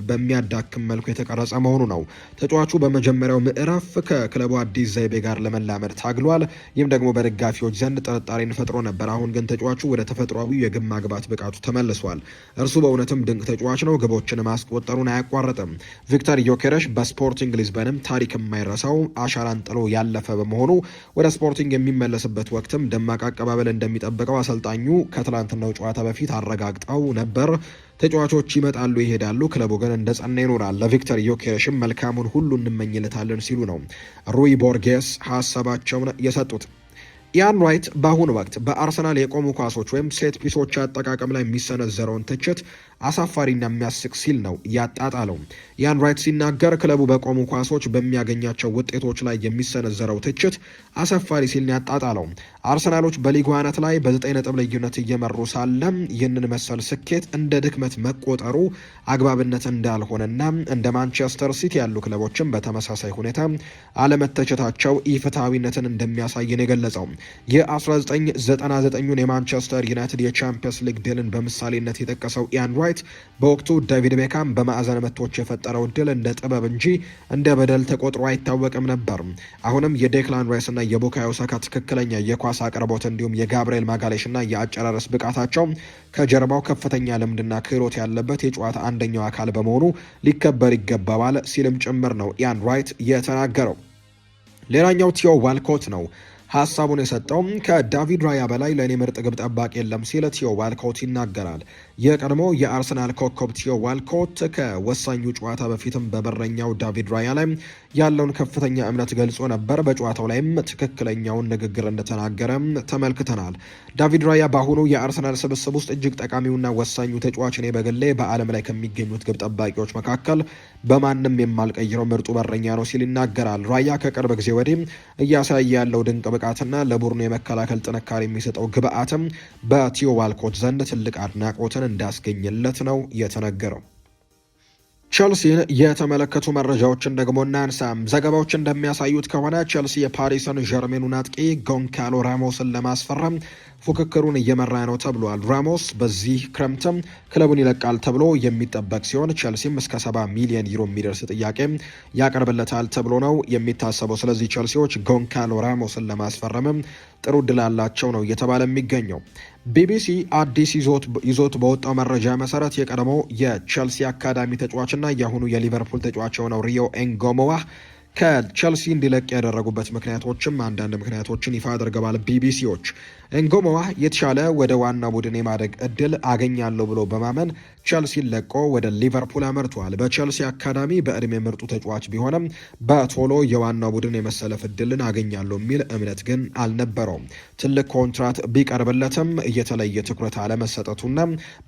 በሚያዳክም መልኩ የተቀረጸ መሆኑ ነው። ተጫዋቹ በመጀመሪያው ምዕራፍ ከክለቡ አዲስ ዘይቤ ጋር ለመላመድ ታግሏል። ይህም ደግሞ በደጋፊዎች ዘንድ ጥርጣሬን ፈጥሮ ነበር። አሁን ግን ተጫዋቹ ወደ ተፈጥሯዊ የግብ ማግባት ብቃቱ ተመልሷል። እርሱ በእውነትም ድንቅ ተጫዋች ነው። ግቦችን ማስቆጠሩን አያቋርጥም። ቪክተር ዮኬሬሽ በስፖርቲንግ ሊዝበንም ታሪክ የማይረሳው አሻራን ጥሎ ያለፈ በመሆኑ ወደ ስፖርቲንግ የሚመለስበት ወቅትም ደማቅ አቀባበል እንደሚጠብቀው አሰልጣኙ ከትላንትናው ጨዋታ በፊት አረጋግጠው ነበር። ተጫዋቾች ይመጣሉ ይሄዳሉ፣ ክለቡ ግን እንደ ጸና ይኖራል። ለቪክተር ዮኬሬሽም መልካሙን ሁሉ እንመኝለታለን ሲሉ ነው ሩይ ቦርጌስ ሀሳባቸውን የሰጡት። ኢያን ራይት በአሁኑ ወቅት በአርሰናል የቆሙ ኳሶች ወይም ሴት ፒሶች አጠቃቀም ላይ የሚሰነዘረውን ትችት አሳፋሪና የሚያስቅ ሲል ነው ያጣጣለው። ኢያን ራይት ሲናገር ክለቡ በቆሙ ኳሶች በሚያገኛቸው ውጤቶች ላይ የሚሰነዘረው ትችት አሳፋሪ ሲል ያጣጣለው። አርሰናሎች በሊጉ አናት ላይ በ9 ነጥብ ልዩነት እየመሩ ሳለም ይህንን መሰል ስኬት እንደ ድክመት መቆጠሩ አግባብነት እንዳልሆነና እንደ ማንቸስተር ሲቲ ያሉ ክለቦችም በተመሳሳይ ሁኔታ አለመተቸታቸው ኢፍትሐዊነትን እንደሚያሳይን የገለጸው የ1999ን የማንቸስተር ዩናይትድ የቻምፒየንስ ሊግ ድልን በምሳሌነት የጠቀሰው ኢያን ራይት በወቅቱ ዴቪድ ቤካም በማዕዘን ምቶች የፈጠረው ድል እንደ ጥበብ እንጂ እንደ በደል ተቆጥሮ አይታወቅም ነበር። አሁንም የዴክላን ራይስ እና የቡካዮ ሳካ ትክክለኛ የኳስ አቅርቦት እንዲሁም የጋብርኤል ማጋሌሽ እና የአጨራረስ ብቃታቸው ከጀርባው ከፍተኛ ልምድና ክህሎት ያለበት የጨዋታ አንደኛው አካል በመሆኑ ሊከበር ይገባዋል ሲልም ጭምር ነው ኢያን ራይት የተናገረው። ሌላኛው ቲዮ ዋልኮት ነው ሀሳቡን የሰጠው። ከዳቪድ ራያ በላይ ለእኔ ምርጥ ግብ ጠባቂ የለም ሲል ቲዮ ዋልኮት ይናገራል። የቀድሞ የአርሰናል ኮከብ ቲዮ ዋልኮት ከወሳኙ ጨዋታ በፊትም በበረኛው ዳቪድ ራያ ላይ ያለውን ከፍተኛ እምነት ገልጾ ነበር። በጨዋታው ላይም ትክክለኛውን ንግግር እንደተናገረ ተመልክተናል። ዳቪድ ራያ በአሁኑ የአርሰናል ስብስብ ውስጥ እጅግ ጠቃሚውና ወሳኙ ተጫዋች፣ እኔ በግሌ በዓለም ላይ ከሚገኙት ግብ ጠባቂዎች መካከል በማንም የማልቀይረው ምርጡ በረኛ ነው ሲል ይናገራል። ራያ ከቅርብ ጊዜ ወዲህ እያሳየ ያለው ድንቅ ብቃትና ለቡድኑ የመከላከል ጥንካሬ የሚሰጠው ግብአትም በቲዮ ዋልኮት ዘንድ ትልቅ አድናቆትን እንዳስገኘለት ነው የተነገረው። ቸልሲን የተመለከቱ መረጃዎችን ደግሞ እናንሳም። ዘገባዎች እንደሚያሳዩት ከሆነ ቸልሲ የፓሪሰን ዠርሜኑን አጥቂ ጎንካሎ ራሞስን ለማስፈረም ፉክክሩን እየመራ ነው ተብሏል። ራሞስ በዚህ ክረምትም ክለቡን ይለቃል ተብሎ የሚጠበቅ ሲሆን ቸልሲም እስከ 70 ሚሊዮን ዩሮ የሚደርስ ጥያቄ ያቀርብለታል ተብሎ ነው የሚታሰበው። ስለዚህ ቸልሲዎች ጎንካሎ ራሞስን ለማስፈረምም ጥሩ እድል አላቸው ነው እየተባለ የሚገኘው። ቢቢሲ አዲስ ይዞት በወጣው መረጃ መሰረት የቀድሞ የቸልሲ አካዳሚ ተጫዋችና የአሁኑ የሊቨርፑል ተጫዋች የሆነው ሪዮ ኤንጎሞዋ ከቸልሲ እንዲለቅ ያደረጉበት ምክንያቶችም አንዳንድ ምክንያቶችን ይፋ አድርገዋል ቢቢሲዎች። ኤንጎሞዋ የተሻለ ወደ ዋና ቡድን የማደግ እድል አገኛለሁ ብሎ በማመን ቸልሲን ለቆ ወደ ሊቨርፑል አመርቷል። በቸልሲ አካዳሚ በእድሜ ምርጡ ተጫዋች ቢሆንም በቶሎ የዋናው ቡድን የመሰለፍ እድልን አገኛለሁ የሚል እምነት ግን አልነበረውም። ትልቅ ኮንትራት ቢቀርብለትም እየተለየ ትኩረት አለመሰጠቱና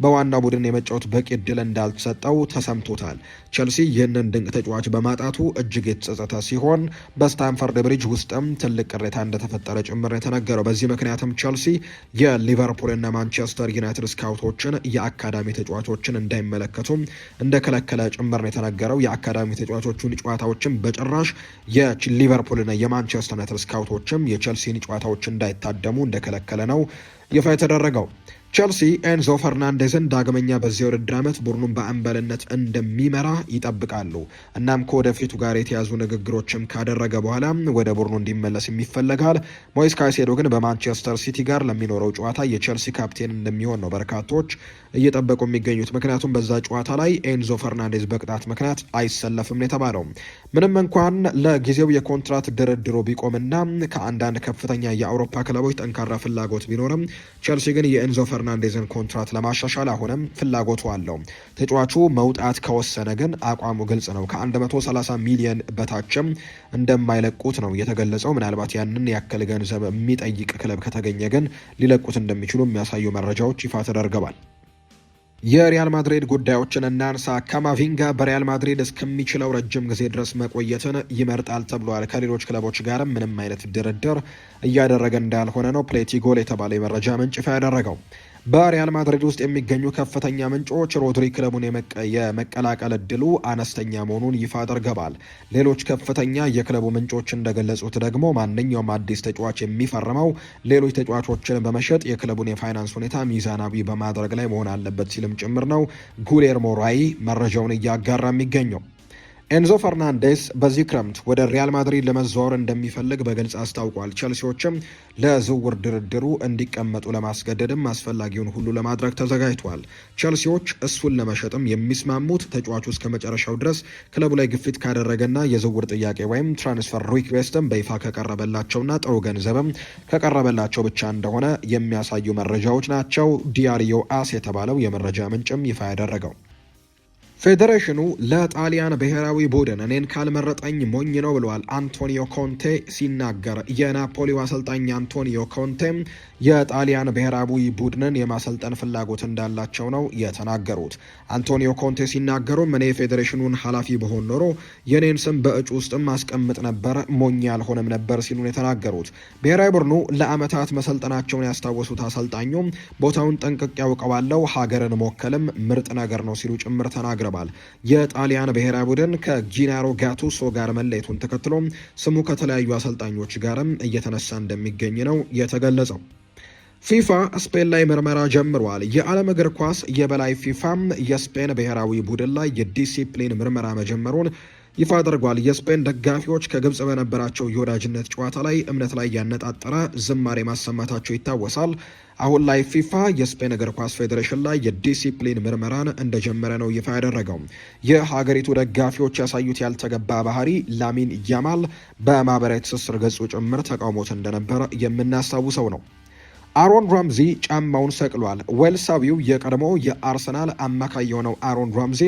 በዋናው ቡድን የመጫወት በቂ እድል እንዳልተሰጠው ተሰምቶታል። ቸልሲ ይህንን ድንቅ ተጫዋች በማጣቱ እጅግ የተጸጸተ ሲሆን በስታንፈርድ ብሪጅ ውስጥም ትልቅ ቅሬታ እንደተፈጠረ ጭምር የተነገረው። በዚህ ምክንያትም ቸልሲ የሊቨርፑልና ማንቸስተር ዩናይትድ ስካውቶችን የአካዳሚ ተጫዋቾችን እንዳይመለከቱ እንደከለከለ ጭምር ነው የተነገረው። የአካዳሚ ተጫዋቾቹን ጨዋታዎችን በጭራሽ የሊቨርፑልና የማንቸስተር ዩናይትድ ስካውቶችም የቸልሲን ጨዋታዎች እንዳይታደሙ እንደከለከለ ነው ይፋ የተደረገው። ቸልሲ ኤንዞ ፈርናንዴዝን ዳግመኛ በዚህ ውድድር ዓመት ቡድኑን በአምበልነት እንደሚመራ ይጠብቃሉ። እናም ከወደፊቱ ጋር የተያዙ ንግግሮችም ካደረገ በኋላ ወደ ቡድኑ እንዲመለስ ይፈለጋል። ሞይስ ካይሴዶ ግን በማንቸስተር ሲቲ ጋር ለሚኖረው ጨዋታ የቸልሲ ካፕቴን እንደሚሆን ነው በርካቶች እየጠበቁ የሚገኙት። ምክንያቱም በዛ ጨዋታ ላይ ኤንዞ ፈርናንዴዝ በቅጣት ምክንያት አይሰለፍም የተባለው። ምንም እንኳን ለጊዜው የኮንትራት ድርድሮ ቢቆምና ከአንዳንድ ከፍተኛ የአውሮፓ ክለቦች ጠንካራ ፍላጎት ቢኖርም ቸልሲ ግን የኤንዞ ፈርናንዴዝን ኮንትራት ለማሻሻል አሁንም ፍላጎቱ አለው። ተጫዋቹ መውጣት ከወሰነ ግን አቋሙ ግልጽ ነው። ከ130 ሚሊዮን በታችም እንደማይለቁት ነው የተገለጸው። ምናልባት ያንን ያክል ገንዘብ የሚጠይቅ ክለብ ከተገኘ ግን ሊለቁት እንደሚችሉ የሚያሳዩ መረጃዎች ይፋ ተደርገዋል። የሪያል ማድሪድ ጉዳዮችን እናንሳ። ካማቪንጋ በሪያል ማድሪድ እስከሚችለው ረጅም ጊዜ ድረስ መቆየትን ይመርጣል ተብሏል። ከሌሎች ክለቦች ጋርም ምንም አይነት ድርድር እያደረገ እንዳልሆነ ነው ፕሌቲጎል የተባለ የመረጃ ምንጭ ይፋ ያደረገው። በሪያል ማድሪድ ውስጥ የሚገኙ ከፍተኛ ምንጮች ሮድሪ ክለቡን የመቀላቀል እድሉ አነስተኛ መሆኑን ይፋ አድርገዋል። ሌሎች ከፍተኛ የክለቡ ምንጮች እንደገለጹት ደግሞ ማንኛውም አዲስ ተጫዋች የሚፈርመው ሌሎች ተጫዋቾችን በመሸጥ የክለቡን የፋይናንስ ሁኔታ ሚዛናዊ በማድረግ ላይ መሆን አለበት ሲልም ጭምር ነው ጉሌርሞ ራይ መረጃውን እያጋራ የሚገኘው። ኤንዞ ፈርናንዴስ በዚህ ክረምት ወደ ሪያል ማድሪድ ለመዘዋወር እንደሚፈልግ በግልጽ አስታውቋል። ቸልሲዎችም ለዝውውር ድርድሩ እንዲቀመጡ ለማስገደድም አስፈላጊውን ሁሉ ለማድረግ ተዘጋጅቷል። ቸልሲዎች እሱን ለመሸጥም የሚስማሙት ተጫዋቹ እስከ መጨረሻው ድረስ ክለቡ ላይ ግፊት ካደረገና የዝውውር ጥያቄ ወይም ትራንስፈር ሪኩዌስትም በይፋ ከቀረበላቸውና ጥሩ ገንዘብም ከቀረበላቸው ብቻ እንደሆነ የሚያሳዩ መረጃዎች ናቸው። ዲያሪዮ አስ የተባለው የመረጃ ምንጭም ይፋ ያደረገው። ፌዴሬሽኑ ለጣሊያን ብሔራዊ ቡድን እኔን ካልመረጠኝ ሞኝ ነው ብለዋል አንቶኒዮ ኮንቴ ሲናገር። የናፖሊው አሰልጣኝ አንቶኒዮ ኮንቴ የጣሊያን ብሔራዊ ቡድንን የማሰልጠን ፍላጎት እንዳላቸው ነው የተናገሩት። አንቶኒዮ ኮንቴ ሲናገሩም እኔ የፌዴሬሽኑን ኃላፊ በሆን ኖሮ የኔን ስም በእጩ ውስጥም ማስቀምጥ ነበር፣ ሞኝ አልሆነም ነበር ሲሉ የተናገሩት። ብሔራዊ ቡድኑ ለዓመታት መሰልጠናቸውን ያስታወሱት አሰልጣኙም ቦታውን ጠንቅቅ ያውቀዋለው፣ ሀገርን መወከልም ምርጥ ነገር ነው ሲሉ ጭምር ተናግረዋል። የጣሊያን ብሔራዊ ቡድን ከጂናሮ ጋቱሶ ጋር መለየቱን ተከትሎ ስሙ ከተለያዩ አሰልጣኞች ጋርም እየተነሳ እንደሚገኝ ነው የተገለጸው። ፊፋ ስፔን ላይ ምርመራ ጀምሯል። የዓለም እግር ኳስ የበላይ ፊፋም የስፔን ብሔራዊ ቡድን ላይ የዲሲፕሊን ምርመራ መጀመሩን ይፋ አድርጓል። የስፔን ደጋፊዎች ከግብጽ በነበራቸው የወዳጅነት ጨዋታ ላይ እምነት ላይ ያነጣጠረ ዝማሬ ማሰማታቸው ይታወሳል። አሁን ላይ ፊፋ የስፔን እግር ኳስ ፌዴሬሽን ላይ የዲሲፕሊን ምርመራን እንደጀመረ ነው ይፋ ያደረገው። የሀገሪቱ ደጋፊዎች ያሳዩት ያልተገባ ባህሪ ላሚን ያማል በማህበራዊ ትስስር ገጹ ጭምር ተቃውሞት እንደነበር የምናስታውሰው ነው። አሮን ራምዚ ጫማውን ሰቅሏል። ዌልሳዊው የቀድሞ የአርሰናል አማካይ የሆነው አሮን ራምዚ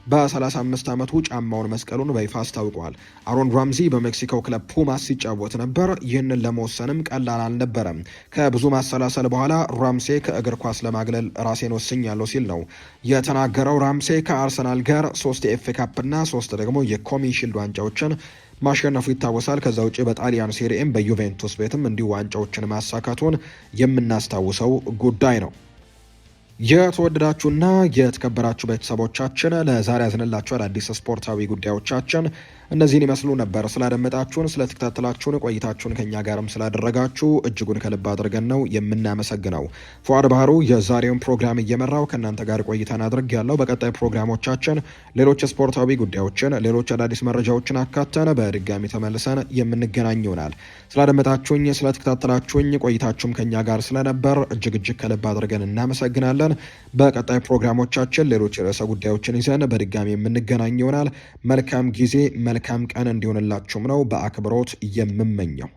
በ35 ዓመቱ ጫማውን መስቀሉን በይፋ አስታውቋል። አሮን ራምዚ በሜክሲኮ ክለብ ፑማስ ሲጫወት ነበር። ይህንን ለመወሰንም ቀላል አልነበረም። ከብዙ ማሰላሰል በኋላ ራምሴ ከእግር ኳስ ለማግለል ራሴን ወስኛለሁ ሲል ነው የተናገረው። ራምሴ ከአርሰናል ጋር 3 የኤፍኤ ካፕና 3 ደግሞ የኮሚሺልድ ዋንጫዎችን ማሸነፉ ይታወሳል። ከዛ ውጭ በጣሊያን ሴሪኤም በዩቬንቱስ ቤትም እንዲሁ ዋንጫዎችን ማሳካቱን የምናስታውሰው ጉዳይ ነው። የተወደዳችሁና የተከበራችሁ ቤተሰቦቻችን ለዛሬ ያዝንላችሁ አዳዲስ ስፖርታዊ ጉዳዮቻችን እነዚህን ይመስሉ ነበር። ስላደመጣችሁን፣ ስለተከታተላችሁን፣ ቆይታችሁን ከኛ ጋርም ስላደረጋችሁ እጅጉን ከልብ አድርገን ነው የምናመሰግነው። ፉአድ ባህሩ የዛሬውን ፕሮግራም እየመራው ከእናንተ ጋር ቆይታን አድርግ ያለው። በቀጣይ ፕሮግራሞቻችን ሌሎች ስፖርታዊ ጉዳዮችን፣ ሌሎች አዳዲስ መረጃዎችን አካተን በድጋሚ ተመልሰን የምንገናኝ ይሆናል። ስላደመጣችሁኝ፣ ስለተከታተላችሁኝ ቆይታችሁም ከኛ ጋር ስለነበር እጅግ ከልብ አድርገን እናመሰግናለን። በቀጣይ ፕሮግራሞቻችን ሌሎች ርዕሰ ጉዳዮችን ይዘን በድጋሚ የምንገናኝ ይሆናል። መልካም ጊዜ መልካም ቀን እንዲሆንላችሁም ነው በአክብሮት የምመኘው።